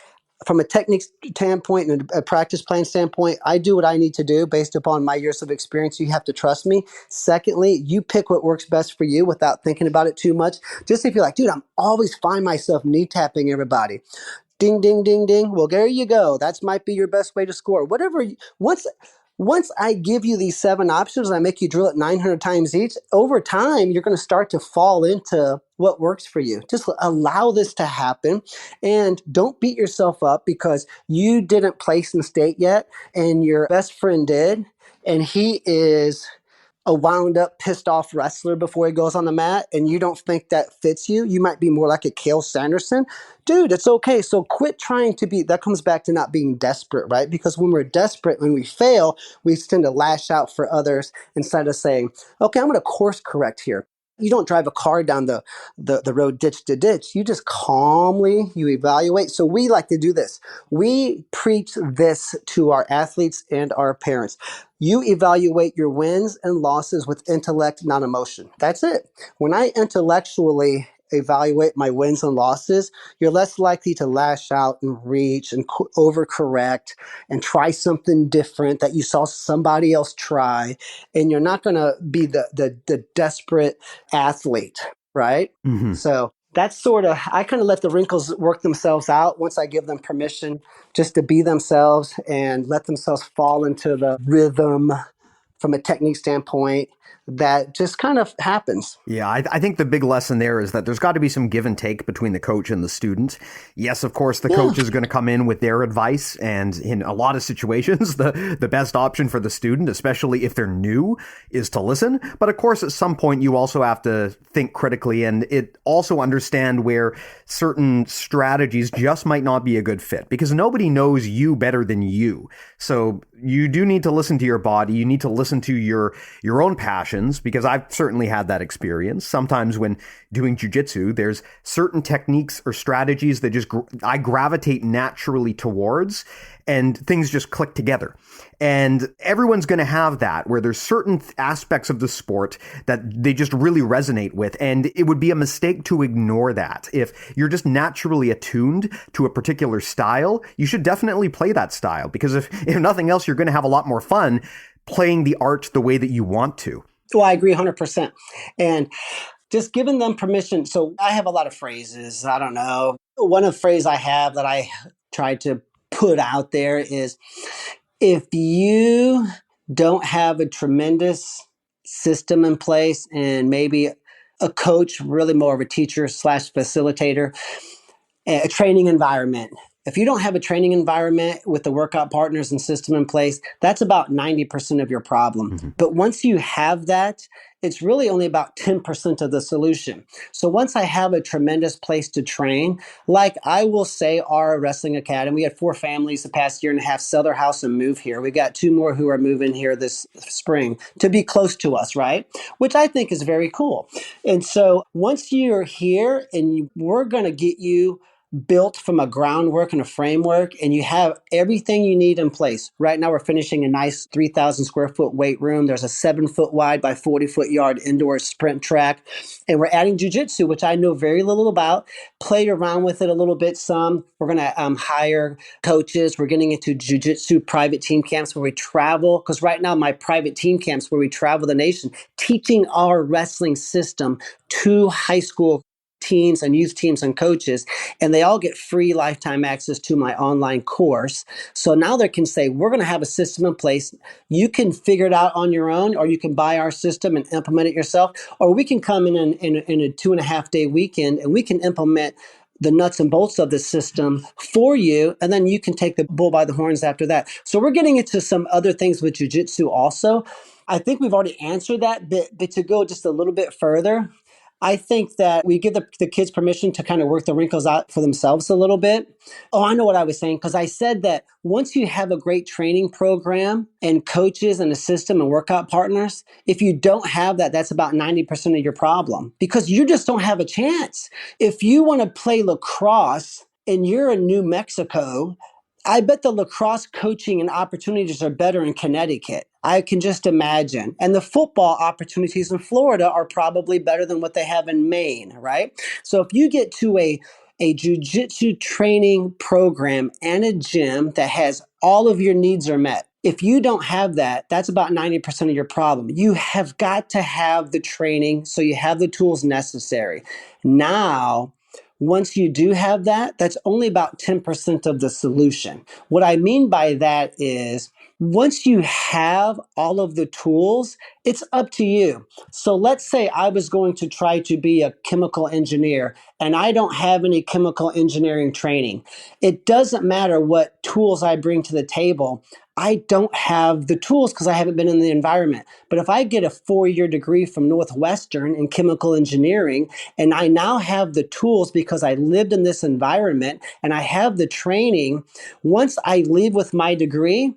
from a technique standpoint and a practice plan standpoint, I do what I need to do based upon my years of experience. You have to trust me. Secondly, you pick what works best for you without thinking about it too much. Just if you're like, dude, I'm always find myself knee tapping everybody. Ding, ding, ding, ding. Well, there you go. That might be your best way to score. Once I give you these 7 options and I make you drill it 900 times each, over time, you're going to start to fall into what works for you. Just allow this to happen and don't beat yourself up because you didn't place in state yet and your best friend did, and he is a wound up, pissed off wrestler before he goes on the mat and you don't think that fits you. You might be more like a Cale Sanderson. Dude, it's okay. So quit trying to be, that comes back to not being desperate, right? Because when we're desperate, when we fail, we tend to lash out for others instead of saying, okay, I'm going to course correct here. You don't drive a car down the road ditch to ditch. You just calmly, you evaluate. So we like to do this. We preach this to our athletes and our parents. You evaluate your wins and losses with intellect, not emotion. That's it. When I intellectually evaluate my wins and losses, you're less likely to lash out and reach and overcorrect and try something different that you saw somebody else try. And you're not going to be the desperate athlete, right? So that's sort of, I kind of let the wrinkles work themselves out once I give them permission just to be themselves and let themselves fall into the rhythm from a technique standpoint that just kind of happens. Yeah, I think the big lesson there is that there's got to be some give and take between the coach and the student. Yes, of course, the coach is going to come in with their advice, and in a lot of situations, the best option for the student, especially if they're new, is to listen. But of course, at some point, you also have to think critically and also understand where certain strategies just might not be a good fit, because nobody knows you better than you. So you do need to listen to your body. You need to listen to your own passions, because I've certainly had that experience. Sometimes when doing jujitsu, there's certain techniques or strategies that just I gravitate naturally towards, and things just click together. And everyone's going to have that, where there's certain aspects of the sport that they just really resonate with. And it would be a mistake to ignore that. If you're just naturally attuned to a particular style, you should definitely play that style, because if nothing else, you're going to have a lot more fun playing the art the way that you want to. Well, I agree 100%. And just giving them permission. So I have a lot of phrases. I don't know. One of the phrases I have that I try to put out there is, if you don't have a tremendous system in place and maybe a coach, really more of a teacher slash facilitator, a training environment. If you don't have a training environment with the workout partners and system in place, that's about 90% of your problem. Mm-hmm. But once you have that, it's really only about 10% of the solution. So once I have a tremendous place to train, like I will say our wrestling academy, we had 4 families the past year and a half sell their house and move here. We got 2 more who are moving here this spring to be close to us, right? Which I think is very cool. And so once you're here and we're going to get you built from a groundwork and a framework, and you have everything you need in place. Right now, we're finishing a nice 3,000 square foot weight room. There's a 7-foot wide by 40-foot yard indoor sprint track. And we're adding jujitsu, which I know very little about, played around with it a little bit some. We're going to hire coaches. We're getting into jujitsu private team camps where we travel. Because right now, my private team camps where we travel the nation, teaching our wrestling system to high school teams and youth teams and coaches, and they all get free lifetime access to my online course. So now they can say, we're going to have a system in place. You can figure it out on your own, or you can buy our system and implement it yourself, or we can come in a 2.5-day weekend and we can implement the nuts and bolts of the system for you, and then you can take the bull by the horns after that. So we're getting into some other things with jiu-jitsu also. I think we've already answered that, but to go just a little bit further, I think that we give the kids permission to kind of work the wrinkles out for themselves a little bit. Oh, I know what I was saying, because I said that once you have a great training program and coaches and a system and workout partners, if you don't have that, that's about 90% of your problem, because you just don't have a chance. If you want to play lacrosse and you're in New Mexico, I bet the lacrosse coaching and opportunities are better in Connecticut. I can just imagine. And the football opportunities in Florida are probably better than what they have in Maine, right? So if you get to a jiu-jitsu training program and a gym that has all of your needs are met, if you don't have that, that's about 90% of your problem. You have got to have the training so you have the tools necessary. Now, once you do have that, that's only about 10% of the solution. What I mean by that is, once you have all of the tools, it's up to you. So let's say I was going to try to be a chemical engineer and I don't have any chemical engineering training. It doesn't matter what tools I bring to the table. I don't have the tools because I haven't been in the environment. But if I get a 4-year degree from Northwestern in chemical engineering, and I now have the tools because I lived in this environment and I have the training, once I leave with my degree,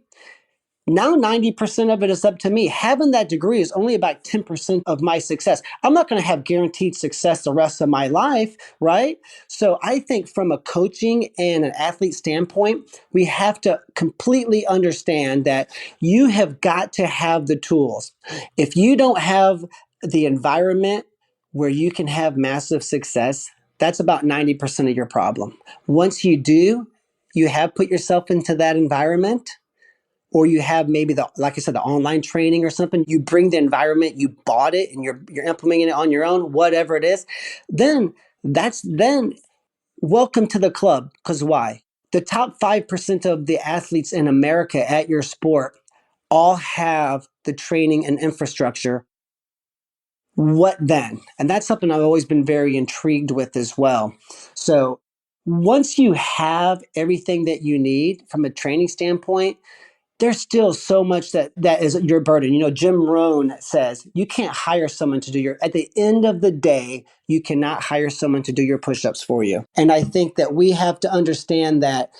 now 90% of it is up to me. Having that degree is only about 10% of my success. I'm not going to have guaranteed success the rest of my life, right? So I think from a coaching and an athlete standpoint, we have to completely understand that you have got to have the tools. If you don't have the environment where you can have massive success, that's about 90% of your problem. Once you do, you have put yourself into that environment, or you have maybe like I said, the online training or something, you bring the environment, you bought it and you're implementing it on your own, whatever it is, then welcome to the club. Because why? The top 5% of the athletes in America at your sport all have the training and infrastructure What then? And that's something I've always been very intrigued with as well. So once you have everything that you need from a training standpoint, there's still so much that is your burden. Jim Rohn says you can't hire someone to do at the end of the day, you cannot hire someone to do your push-ups for you. And I think that we have to understand that.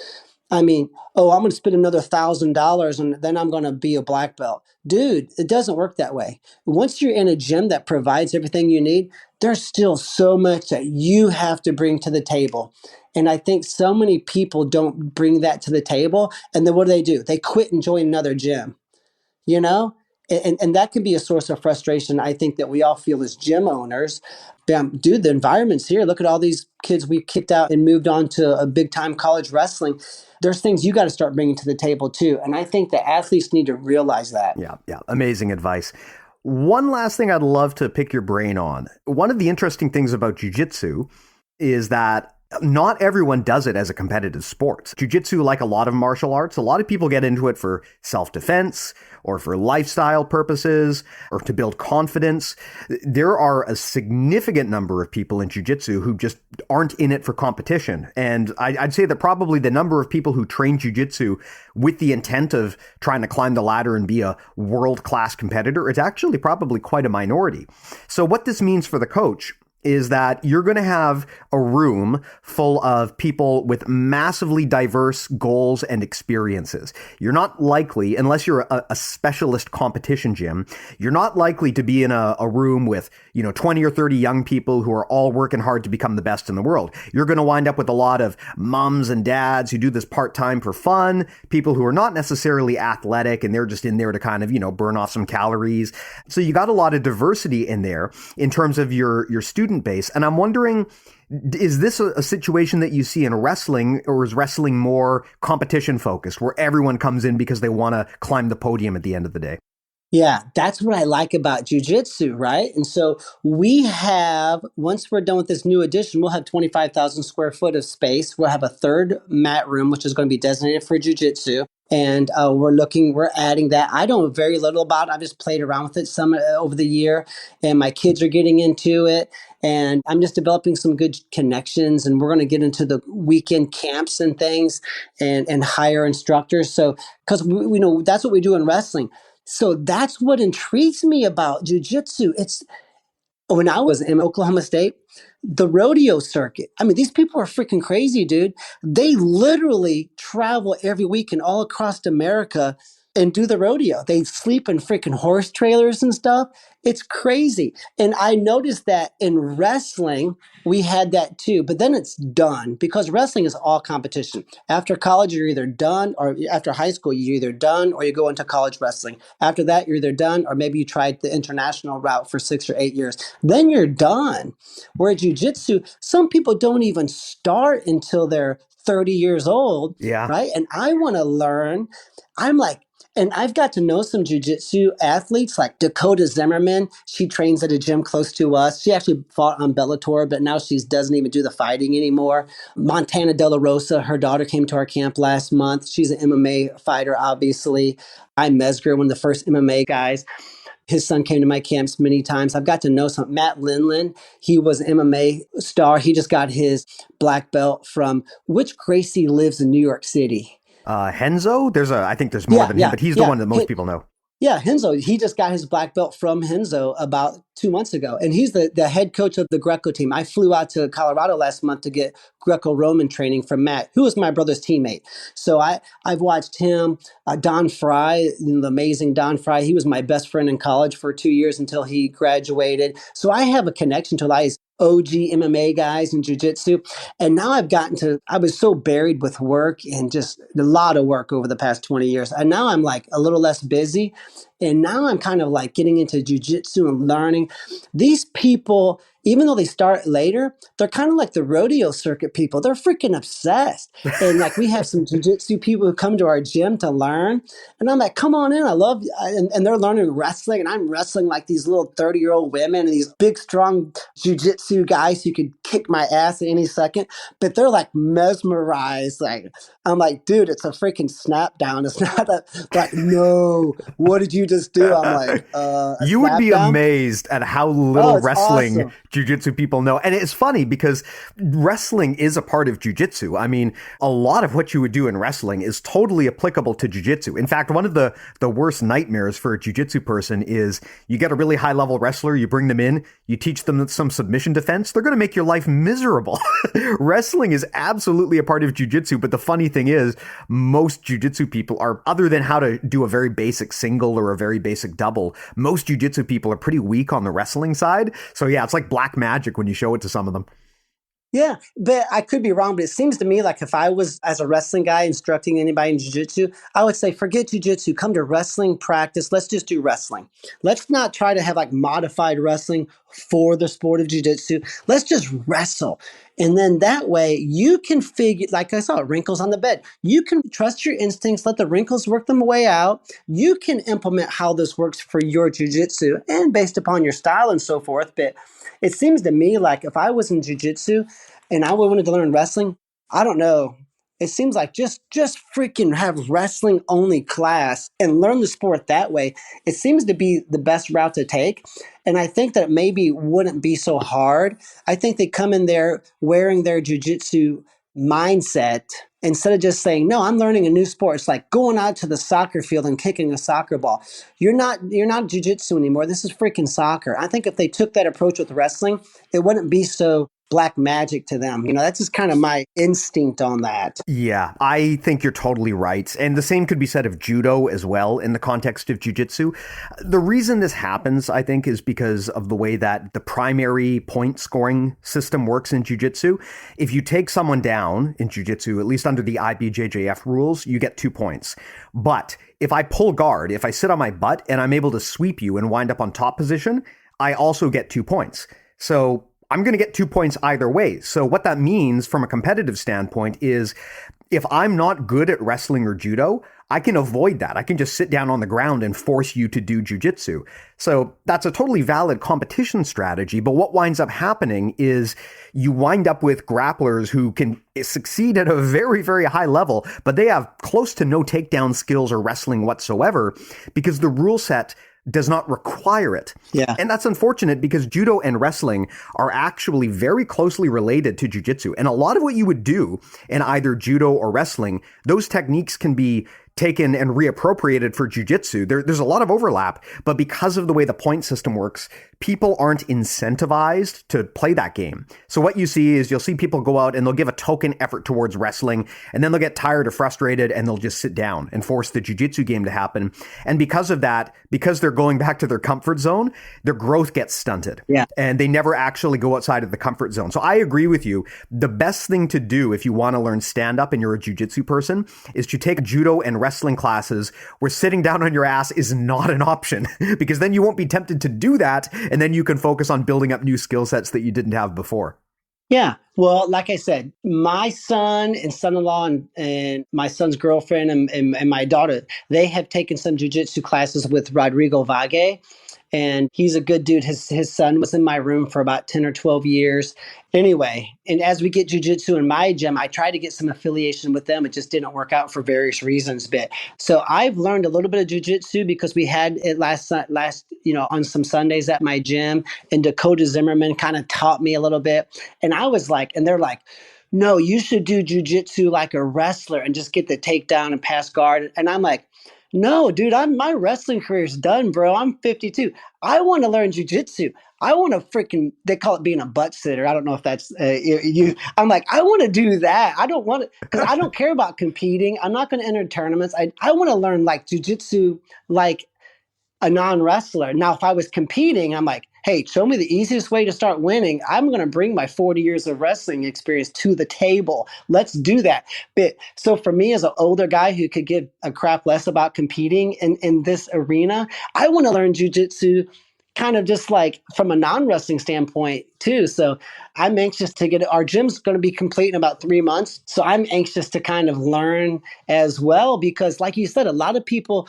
I mean, oh, I'm going to spend another $1,000 and then I'm going to be a black belt. Dude, it doesn't work that way. Once you're in a gym that provides everything you need, there's still so much that you have to bring to the table. And I think so many people don't bring that to the table. And then what do? They quit and join another gym, you know? And that can be a source of frustration, I think, that we all feel as gym owners. Dude, the environment's here. Look at all these kids we kicked out and moved on to a big time college wrestling. There's things you got to start bringing to the table too. And I think that athletes need to realize that. Yeah. Amazing advice. One last thing I'd love to pick your brain on. One of the interesting things about jiu-jitsu is that not everyone does it as a competitive sport. Jiu-jitsu, like a lot of martial arts, a lot of people get into it for self-defense or for lifestyle purposes or to build confidence. There are a significant number of people in jiu-jitsu who just aren't in it for competition. And I'd say that probably the number of people who train jiu-jitsu with the intent of trying to climb the ladder and be a world-class competitor is actually probably quite a minority. So what this means for the coach is that you're going to have a room full of people with massively diverse goals and experiences. You're not likely, unless you're a specialist competition gym, you're not likely to be in a room with, 20 or 30 young people who are all working hard to become the best in the world. You're going to wind up with a lot of moms and dads who do this part-time for fun, people who are not necessarily athletic and they're just in there to kind of, burn off some calories. So you got a lot of diversity in there in terms of your student base. And I'm wondering, is this a situation that you see in wrestling, or is wrestling more competition focused where everyone comes in because they want to climb the podium at the end of the day? Yeah, that's what I like about jiu-jitsu, right? And so once we're done with this new edition, we'll have 25,000 square foot of space. We'll have a third mat room, which is going to be designated for jiu-jitsu. And we're adding that. I know very little about it. I've just played around with it some over the year, and my kids are getting into it. And I'm just developing some good connections, and we're going to get into the weekend camps and things and hire instructors. So, because we know that's what we do in wrestling. So that's what intrigues me about jiu-jitsu. It's when I was in Oklahoma State, the rodeo circuit. I mean, these people are freaking crazy, dude. They literally travel every weekend all across America and do the rodeo. They sleep in freaking horse trailers and stuff. It's crazy. And I noticed that in wrestling, we had that too, but then it's done because wrestling is all competition. After college, you're either done, or after high school, you're either done or you go into college wrestling. After that, you're either done or maybe you tried the international route for 6 or 8 years. Then you're done. Where jiu-jitsu, some people don't even start until they're 30 years old, Yeah. right? And I want to learn. I'm like, and I've got to know some jiu-jitsu athletes like Dakota Zimmerman. She trains at a gym close to us. She actually fought on Bellator, but now she doesn't even do the fighting anymore. Montana De La Rosa, her daughter came to our camp last month. She's an MMA fighter, obviously. I'm Mesger, one of the first MMA guys. His son came to my camps many times. I've got to know some. Matt Linlin, he was an MMA star. He just got his black belt from which Gracie lives in New York City. Henzo? I think there's more than him, but he's the one that most people know. Yeah, Henzo. He just got his black belt from Henzo about 2 months ago. And he's the head coach of the Greco team. I flew out to Colorado last month to get Greco-Roman training from Matt, who was my brother's teammate. So I've watched him. Don Fry, the amazing Don Fry. He was my best friend in college for 2 years until he graduated. So I have a connection to a lot of these OG MMA guys in jiu-jitsu. And now I was so buried with work and just a lot of work over the past 20 years. And now I'm like a little less busy. And now I'm kind of like getting into jiu-jitsu and learning. These people, even though they start later, they're kind of like the rodeo circuit people. They're freaking obsessed. And like we have some jiu-jitsu people who come to our gym to learn. And I'm like, come on in. I love you. And they're learning wrestling. And I'm wrestling like these little 30-year-old women and these big, strong jiu-jitsu guys who could kick my ass at any second. But they're like mesmerized. Like, I'm like, dude, it's a freaking snap down. It's not a, like, no, what did you just do? I'm like, a You would snap be down? amazed at how Oh, little it's wrestling awesome. jujitsu people know. And it's funny because wrestling is a part of jujitsu. I mean, a lot of what you would do in wrestling is totally applicable to jujitsu. In fact, one of the worst nightmares for a jujitsu person is you get a really high level wrestler, you bring them in, you teach them some submission defense, they're going to make your life miserable. Wrestling is absolutely a part of jujitsu, but the funny thing is, most jujitsu people are, other than how to do a very basic single or a very basic double, most jujitsu people are pretty weak on the wrestling side. So yeah, it's like black magic when you show it to some of them. Yeah, but I could be wrong, but it seems to me like if I was as a wrestling guy instructing anybody in jiu-jitsu, I would say, forget jiu-jitsu, come to wrestling practice. Let's just do wrestling. Let's not try to have like modified wrestling for the sport of jiu-jitsu. Let's just wrestle. And then that way you can figure, like I saw, wrinkles on the bed. You can trust your instincts, let the wrinkles work them way out. You can implement how this works for your jiu-jitsu and based upon your style and so forth. But it seems to me like if I was in jiu-jitsu and I wanted to learn wrestling, I don't know. It seems like just freaking have wrestling only class and learn the sport that way. It seems to be the best route to take. And I think that maybe wouldn't be so hard. I think they come in there wearing their jujitsu mindset instead of just saying, no, I'm learning a new sport. It's like going out to the soccer field and kicking a soccer ball. You're not jujitsu anymore. This is freaking soccer. I think if they took that approach with wrestling, it wouldn't be so black magic to them. That's just kind of my instinct on that. Yeah, I think you're totally right. And the same could be said of judo as well in the context of jujitsu. The reason this happens, I think, is because of the way that the primary point scoring system works in jujitsu. If you take someone down in jujitsu, at least under the IBJJF rules, you get 2 points. But if I pull guard, if I sit on my butt and I'm able to sweep you and wind up on top position, I also get 2 points. So I'm going to get 2 points either way. So what that means from a competitive standpoint is if I'm not good at wrestling or judo, I can avoid that. I can just sit down on the ground and force you to do jujitsu. So that's a totally valid competition strategy. But what winds up happening is you wind up with grapplers who can succeed at a very, very high level, but they have close to no takedown skills or wrestling whatsoever because the rule set does not require it. Yeah. And that's unfortunate because judo and wrestling are actually very closely related to jujitsu. And a lot of what you would do in either judo or wrestling, those techniques can be taken and reappropriated for jujitsu. There's a lot of overlap, but because of the way the point system works, people aren't incentivized to play that game. So what you see is you'll see people go out and they'll give a token effort towards wrestling, and then they'll get tired or frustrated and they'll just sit down and force the jujitsu game to happen. And because of that, because they're going back to their comfort zone, their growth gets stunted. Yeah. And they never actually go outside of the comfort zone. So I agree with you. The best thing to do if you want to learn stand-up and you're a jujitsu person is to take judo and wrestling classes where sitting down on your ass is not an option because then you won't be tempted to do that. And then you can focus on building up new skill sets that you didn't have before. Yeah. Well, like I said, my son and son-in-law and my son's girlfriend and my daughter, they have taken some jujitsu classes with Rodrigo Vague. And he's a good dude. His son was in my room for about 10 or 12 years. Anyway, and as we get jujitsu in my gym, I tried to get some affiliation with them. It just didn't work out for various reasons. But so I've learned a little bit of jujitsu because we had it last on some Sundays at my gym, and Dakota Zimmerman kind of taught me a little bit. And I was like, and they're like, no, you should do jujitsu like a wrestler and just get the takedown and pass guard. And I'm like, no, dude, my wrestling career's done, bro. I'm 52. I want to learn jujitsu. I want to freaking, they call it being a butt sitter. I don't know if that's you. I'm like, I want to do that. I don't want to, because I don't care about competing. I'm not going to enter tournaments. I want to learn like jujitsu, like a non-wrestler. Now, if I was competing, I'm like, hey, show me the easiest way to start winning. I'm going to bring my 40 years of wrestling experience to the table. Let's do that. But so for me as an older guy who could give a crap less about competing in this arena, I want to learn jujitsu kind of just like from a non-wrestling standpoint too. So I'm anxious to get it. Our gym's going to be complete in about 3 months. So I'm anxious to kind of learn as well, because like you said, a lot of people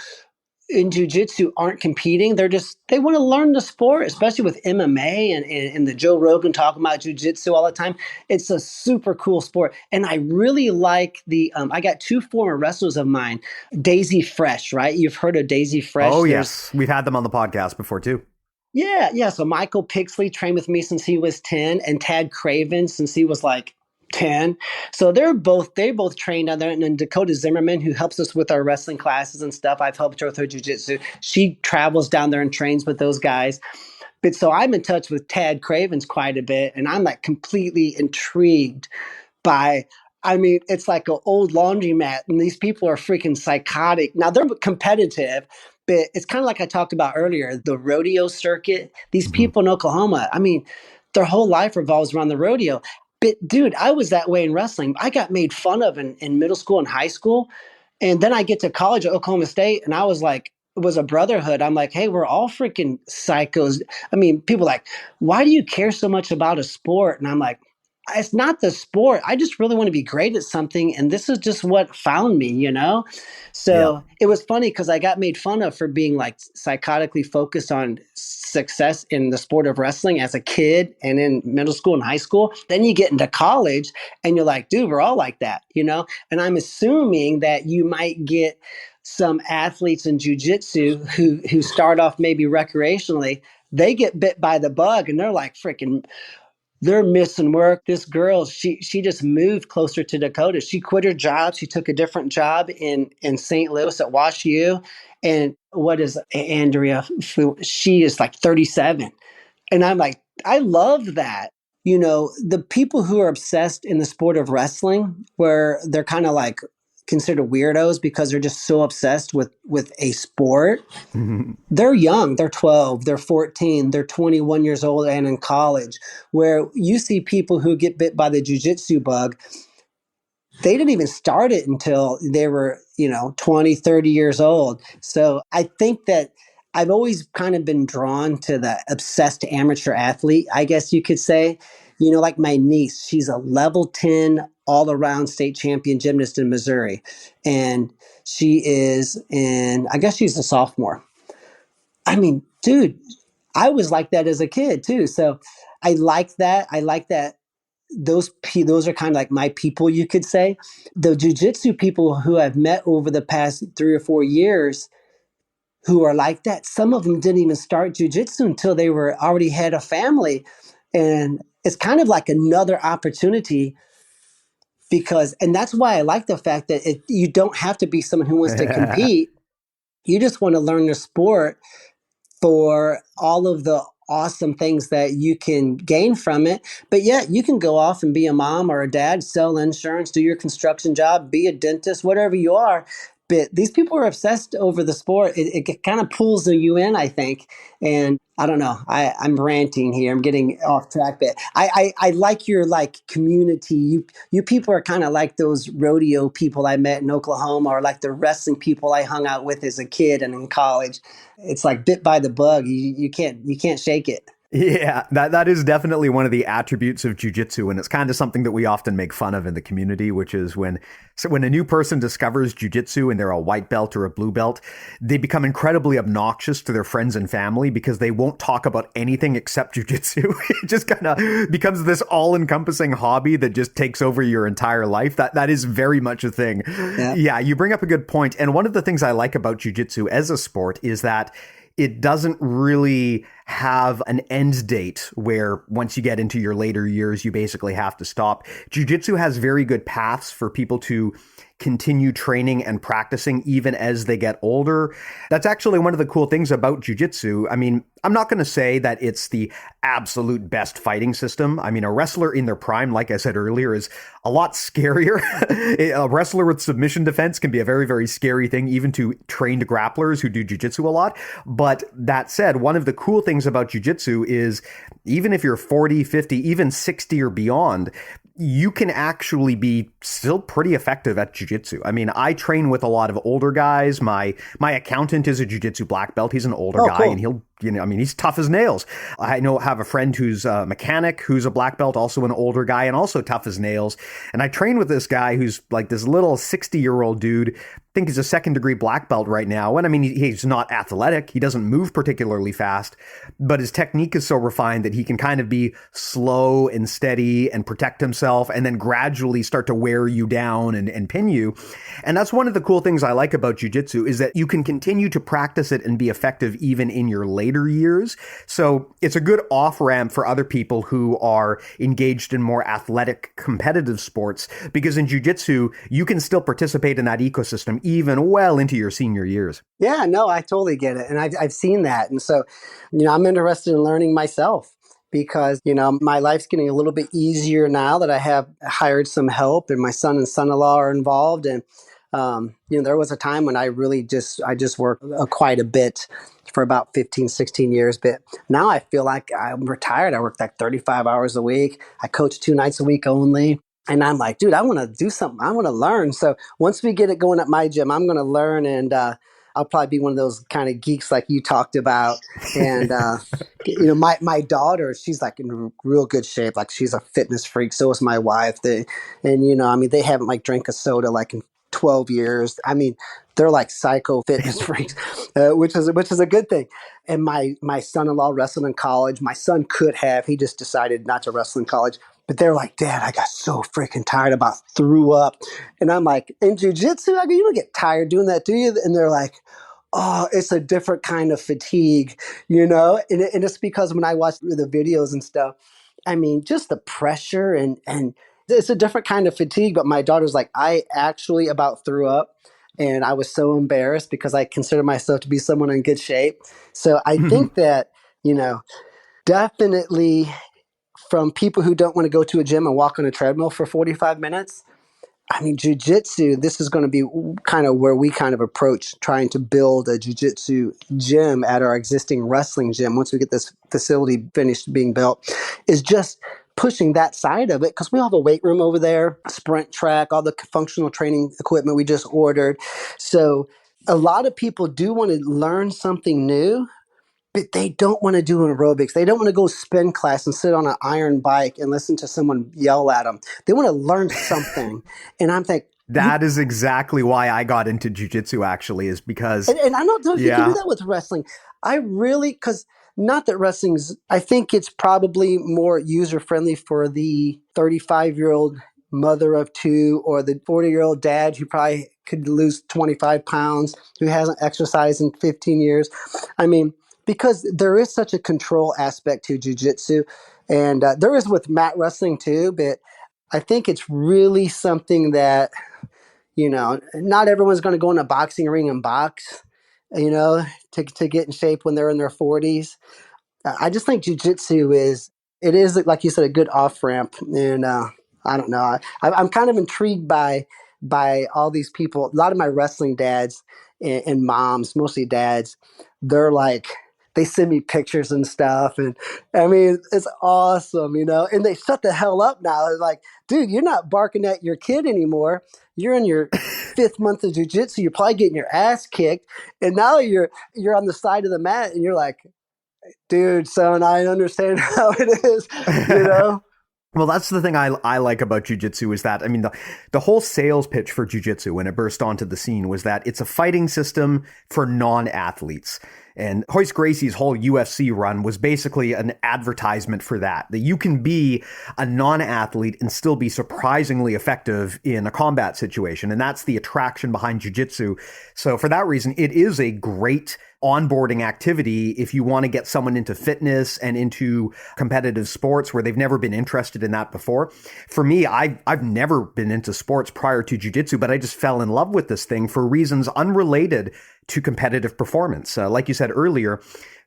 in jiu-jitsu aren't competing. They want to learn the sport, especially with MMA and the Joe Rogan talking about jiu-jitsu all the time. It's a super cool sport. And I really like I got two former wrestlers of mine, Daisy Fresh, right? You've heard of Daisy Fresh. Oh, yes. We've had them on the podcast before too. Yeah. So Michael Pixley trained with me since he was 10, and Tad Craven since he was like 10. So they both trained down there. And then Dakota Zimmerman, who helps us with our wrestling classes and stuff, I've helped her with her jiu-jitsu. She travels down there and trains with those guys. But so I'm in touch with Tad Cravens quite a bit, and I'm like completely intrigued by, I mean, it's like an old laundromat, and these people are freaking psychotic. Now they're competitive, but it's kind of like I talked about earlier, the rodeo circuit. These people in Oklahoma, I mean, their whole life revolves around the rodeo. But dude, I was that way in wrestling. I got made fun of in middle school and high school. And then I get to college at Oklahoma State, and I was like, it was a brotherhood. I'm like, hey, we're all freaking psychos. I mean, people like, why do you care so much about a sport? And I'm like, it's not the sport. I just really want to be great at something. And this is just what found me, you know? So it was funny because I got made fun of for being like psychotically focused on success in the sport of wrestling as a kid and in middle school and high school. Then you get into college and you're like, dude, we're all like that, you know? And I'm assuming that you might get some athletes in jiu-jitsu who start off maybe recreationally. They get bit by the bug and they're like freaking, they're missing work. This girl, she just moved closer to Dakota. She quit her job. She took a different job in St. Louis at Wash U. And what is Andrea? She is like 37. And I'm like, I love that. You know, the people who are obsessed in the sport of wrestling, where they're kind of like considered weirdos because they're just so obsessed with a sport. They're young. They're 12, they're 14, they're 21 years old and in college, where you see people who get bit by the jiu-jitsu bug. They didn't even start it until they were, 20, 30 years old. So I think that I've always kind of been drawn to the obsessed amateur athlete, I guess you could say. Like my niece, she's a level 10 all around state champion gymnast in Missouri. And I guess she's a sophomore. I mean, dude, I was like that as a kid too. So I like that. I like that those are kind of like my people, you could say. The jujitsu people who I've met over the past 3 or 4 years who are like that, some of them didn't even start jujitsu until they were already had a family. And it's kind of like another opportunity and that's why I like the fact that you don't have to be someone who wants to compete. You just want to learn the sport for all of the awesome things that you can gain from it. But yeah, you can go off and be a mom or a dad, sell insurance, do your construction job, be a dentist, whatever you are. But these people are obsessed over the sport. It kind of pulls you in, I think. And I don't know. I'm ranting here. I'm getting off track. But I like your like community. You people are kind of like those rodeo people I met in Oklahoma, or like the wrestling people I hung out with as a kid and in college. It's like bit by the bug. You can't shake it. Yeah, that is definitely one of the attributes of jiu-jitsu, and it's kind of something that we often make fun of in the community, which is when a new person discovers jiu-jitsu and they're a white belt or a blue belt, they become incredibly obnoxious to their friends and family because they won't talk about anything except jiu-jitsu. It just kind of becomes this all-encompassing hobby that just takes over your entire life. That is very much a thing. Yeah, you bring up a good point, and one of the things I like about jiu-jitsu as a sport is that it doesn't really have an end date where once you get into your later years, you basically have to stop. Jiu-jitsu has very good paths for people to continue training and practicing even as they get older. That's actually one of the cool things about jiu-jitsu. I mean, I'm not going to say that it's the absolute best fighting system. I mean, a wrestler in their prime, like I said earlier, is a lot scarier. A wrestler with submission defense can be a very, very scary thing, even to trained grapplers who do jiu-jitsu a lot. But that said, one of the cool things about jiu-jitsu is even if you're 40, 50, even 60 or beyond, you can actually be still pretty effective at jiu-jitsu. I mean, I train with a lot of older guys. My accountant is a jiu-jitsu black belt. He's an older guy, cool. And he's tough as nails. I have a friend who's a mechanic, who's a black belt, also an older guy, and also tough as nails. And I train with this guy who's like this little 60-year-old dude. I think he's a second-degree black belt right now. And I mean, he's not athletic. He doesn't move particularly fast, but his technique is so refined that he can kind of be slow and steady and protect himself and then gradually start to wear you down and pin you. And that's one of the cool things I like about jiu-jitsu is that you can continue to practice it and be effective even in your later years. So it's a good off-ramp for other people who are engaged in more athletic, competitive sports, because in jiu-jitsu, you can still participate in that ecosystem even well into your senior years. Yeah, no, I totally get it. And I've seen that. And so, I'm interested in learning myself because, my life's getting a little bit easier now that I have hired some help and my son and son-in-law are involved. And, there was a time when I just worked quite a bit for about 15, 16 years. But now I feel like I'm retired. I work like 35 hours a week. I coach 2 nights a week only. And I'm like, dude, I want to do something. I want to learn. So once we get it going at my gym, I'm going to learn. And I'll probably be one of those kind of geeks like you talked about. And, my daughter, she's like in real good shape. Like she's a fitness freak. So is my wife. They haven't like drank a soda like in 12 years. I mean, they're like psycho fitness freaks, which is a good thing. And my son-in-law wrestled in college. My son he just decided not to wrestle in college. But they're like, Dad, I got so freaking tired, about threw up. And I'm like, in jiu-jitsu, I go, you don't get tired doing that, do you? And they're like, oh, it's a different kind of fatigue, And it's because when I watch the videos and stuff, I mean, just the pressure and it's a different kind of fatigue. But my daughter's like, I actually about threw up. And I was so embarrassed because I consider myself to be someone in good shape. So I think that, definitely from people who don't want to go to a gym and walk on a treadmill for 45 minutes, I mean, jiu-jitsu, this is going to be kind of where we kind of approach trying to build a jiu-jitsu gym at our existing wrestling gym. Once we get this facility finished being built, is just pushing that side of it, because we have a weight room over there, a sprint track, all the functional training equipment we just ordered. So a lot of people do want to learn something new, but they don't want to do aerobics. They don't want to go spin class and sit on an iron bike and listen to someone yell at them. They want to learn something. And I'm thinking, that is exactly why I got into jiu-jitsu, actually, is because... And I don't know if you can do that with wrestling. because not that I think it's probably more user-friendly for the 35-year-old mother of 2 or the 40-year-old dad who probably could lose 25 pounds, who hasn't exercised in 15 years. I mean, because there is such a control aspect to jiu-jitsu, and there is with mat wrestling too, but I think it's really something that, not everyone's going to go in a boxing ring and box, to get in shape when they're in their 40s. I just think jiu-jitsu is like you said, a good off-ramp. And I don't know. I'm kind of intrigued by all these people. A lot of my wrestling dads and moms, mostly dads, they're like, they send me pictures and stuff. And I mean, it's awesome, and they shut the hell up now. It's like, dude, you're not barking at your kid anymore. You're in your 5th month of jiu-jitsu. You're probably getting your ass kicked. And now you're on the side of the mat and you're like, dude, son, I understand how it is, Well, that's the thing I like about jiu-jitsu is that, I mean, the whole sales pitch for jiu-jitsu when it burst onto the scene was that it's a fighting system for non-athletes. And Royce Gracie's whole UFC run was basically an advertisement for that you can be a non-athlete and still be surprisingly effective in a combat situation. And that's the attraction behind jiu-jitsu. So for that reason, it is a great onboarding activity if you want to get someone into fitness and into competitive sports where they've never been interested in that before. For me, I've never been into sports prior to jiu-jitsu, but I just fell in love with this thing for reasons unrelated to competitive performance. Like you said earlier,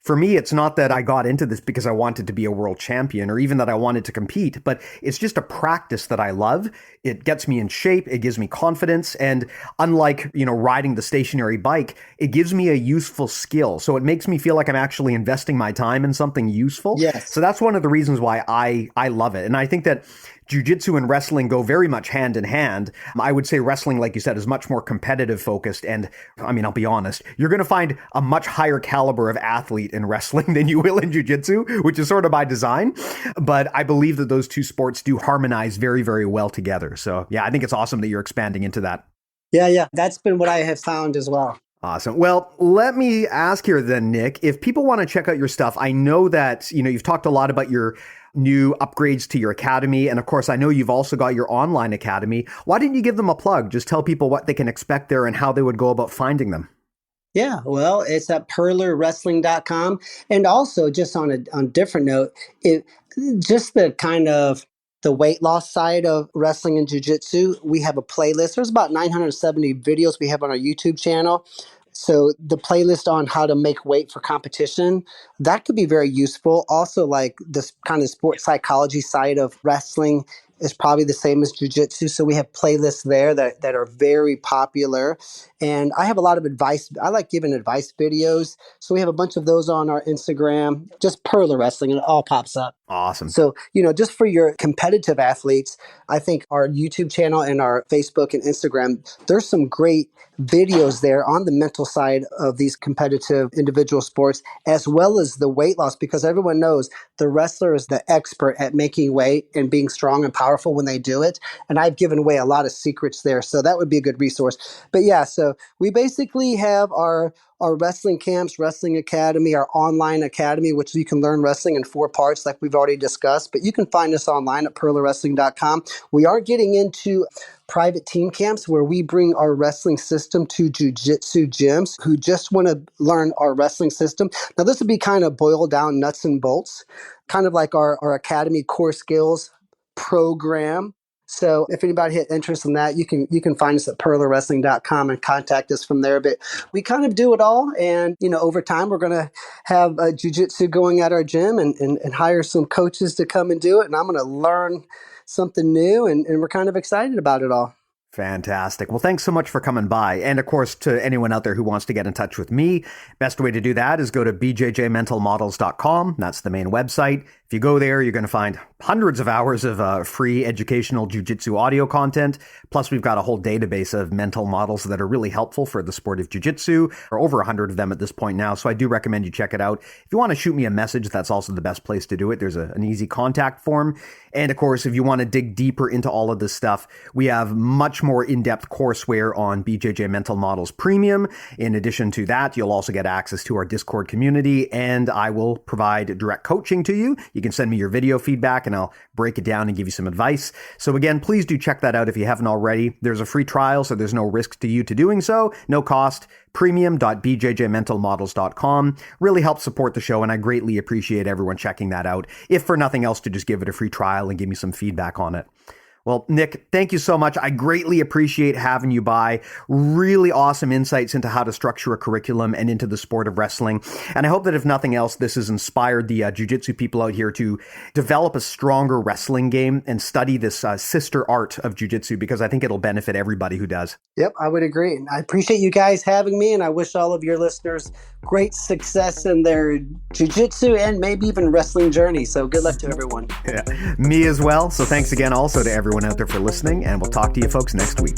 for me, it's not that I got into this because I wanted to be a world champion or even that I wanted to compete, but it's just a practice that I love. It gets me in shape. It gives me confidence. And unlike, riding the stationary bike, it gives me a useful skill. So it makes me feel like I'm actually investing my time in something useful. Yes. So that's one of the reasons why I love it. And I think that jiu-jitsu and wrestling go very much hand in hand. I would say wrestling, like you said, is much more competitive focused. And I mean, I'll be honest, you're going to find a much higher caliber of athlete athlete in wrestling than you will in jiu-jitsu, which is sort of by design. But I believe that those two sports do harmonize very, very well together. So yeah, I think it's awesome that you're expanding into that. Yeah. That's been what I have found as well. Awesome. Well, let me ask here then, Nick, if people want to check out your stuff, I know that, you've talked a lot about your new upgrades to your academy. And of course, I know you've also got your online academy. Why didn't you give them a plug? Just tell people what they can expect there and how they would go about finding them. Yeah, well, it's at purlerwrestling.com. And also, just on a different note, just the kind of the weight loss side of wrestling and jiu-jitsu, we have a playlist. There's about 970 videos we have on our YouTube channel. So the playlist on how to make weight for competition, that could be very useful. Also, like this kind of sports psychology side of wrestling is probably the same as jiu-jitsu. So we have playlists there that are very popular. And I have a lot of advice. I like giving advice videos. So we have a bunch of those on our Instagram, just Purler Wrestling, and it all pops up. Awesome. So, just for your competitive athletes, I think our YouTube channel and our Facebook and Instagram, there's some great videos there on the mental side of these competitive individual sports, as well as the weight loss, because everyone knows the wrestler is the expert at making weight and being strong and powerful when they do it. And I've given away a lot of secrets there. So that would be a good resource. But yeah, so we basically have our wrestling camps, wrestling academy, our online academy, which you can learn wrestling in 4 parts like we've already discussed. But you can find us online at purlerwrestling.com. We are getting into private team camps where we bring our wrestling system to jiu-jitsu gyms who just want to learn our wrestling system. Now, this would be kind of boiled down nuts and bolts, kind of like our academy core skills program. So if anybody had interest in that, you can find us at purlerwrestling.com and contact us from there. But we kind of do it all. And, over time, we're going to have jiu-jitsu going at our gym and hire some coaches to come and do it. And I'm going to learn something new. And we're kind of excited about it all. Fantastic. Well, thanks so much for coming by. And of course, to anyone out there who wants to get in touch with me, best way to do that is go to bjjmentalmodels.com. That's the main website. If you go there, you're going to find hundreds of hours of free educational jiu-jitsu audio content. Plus, we've got a whole database of mental models that are really helpful for the sport of jiu-jitsu. There are over 100 of them at this point now, so I do recommend you check it out. If you want to shoot me a message, that's also the best place to do it. There's an easy contact form. And of course, if you want to dig deeper into all of this stuff, we have much more in-depth courseware on BJJ Mental Models Premium. In addition to that, you'll also get access to our Discord community, and I will provide direct coaching to you. You can send me your video feedback and I'll break it down and give you some advice. So again, please do check that out if you haven't already. There's a free trial, so there's no risk to you to doing so. No cost. Premium.bjjmentalmodels.com really helps support the show, and I greatly appreciate everyone checking that out. If for nothing else, to just give it a free trial and give me some feedback on it. Well, Nick, thank you so much. I greatly appreciate having you by. Really awesome insights into how to structure a curriculum and into the sport of wrestling. And I hope that if nothing else, this has inspired the jiu-jitsu people out here to develop a stronger wrestling game and study this sister art of jiu-jitsu, because I think it'll benefit everybody who does. Yep, I would agree. I appreciate you guys having me, and I wish all of your listeners great success in their jiu-jitsu and maybe even wrestling journey. So good luck to everyone. Yeah, me as well. So thanks again also to everyone out there for listening, and we'll talk to you folks next week.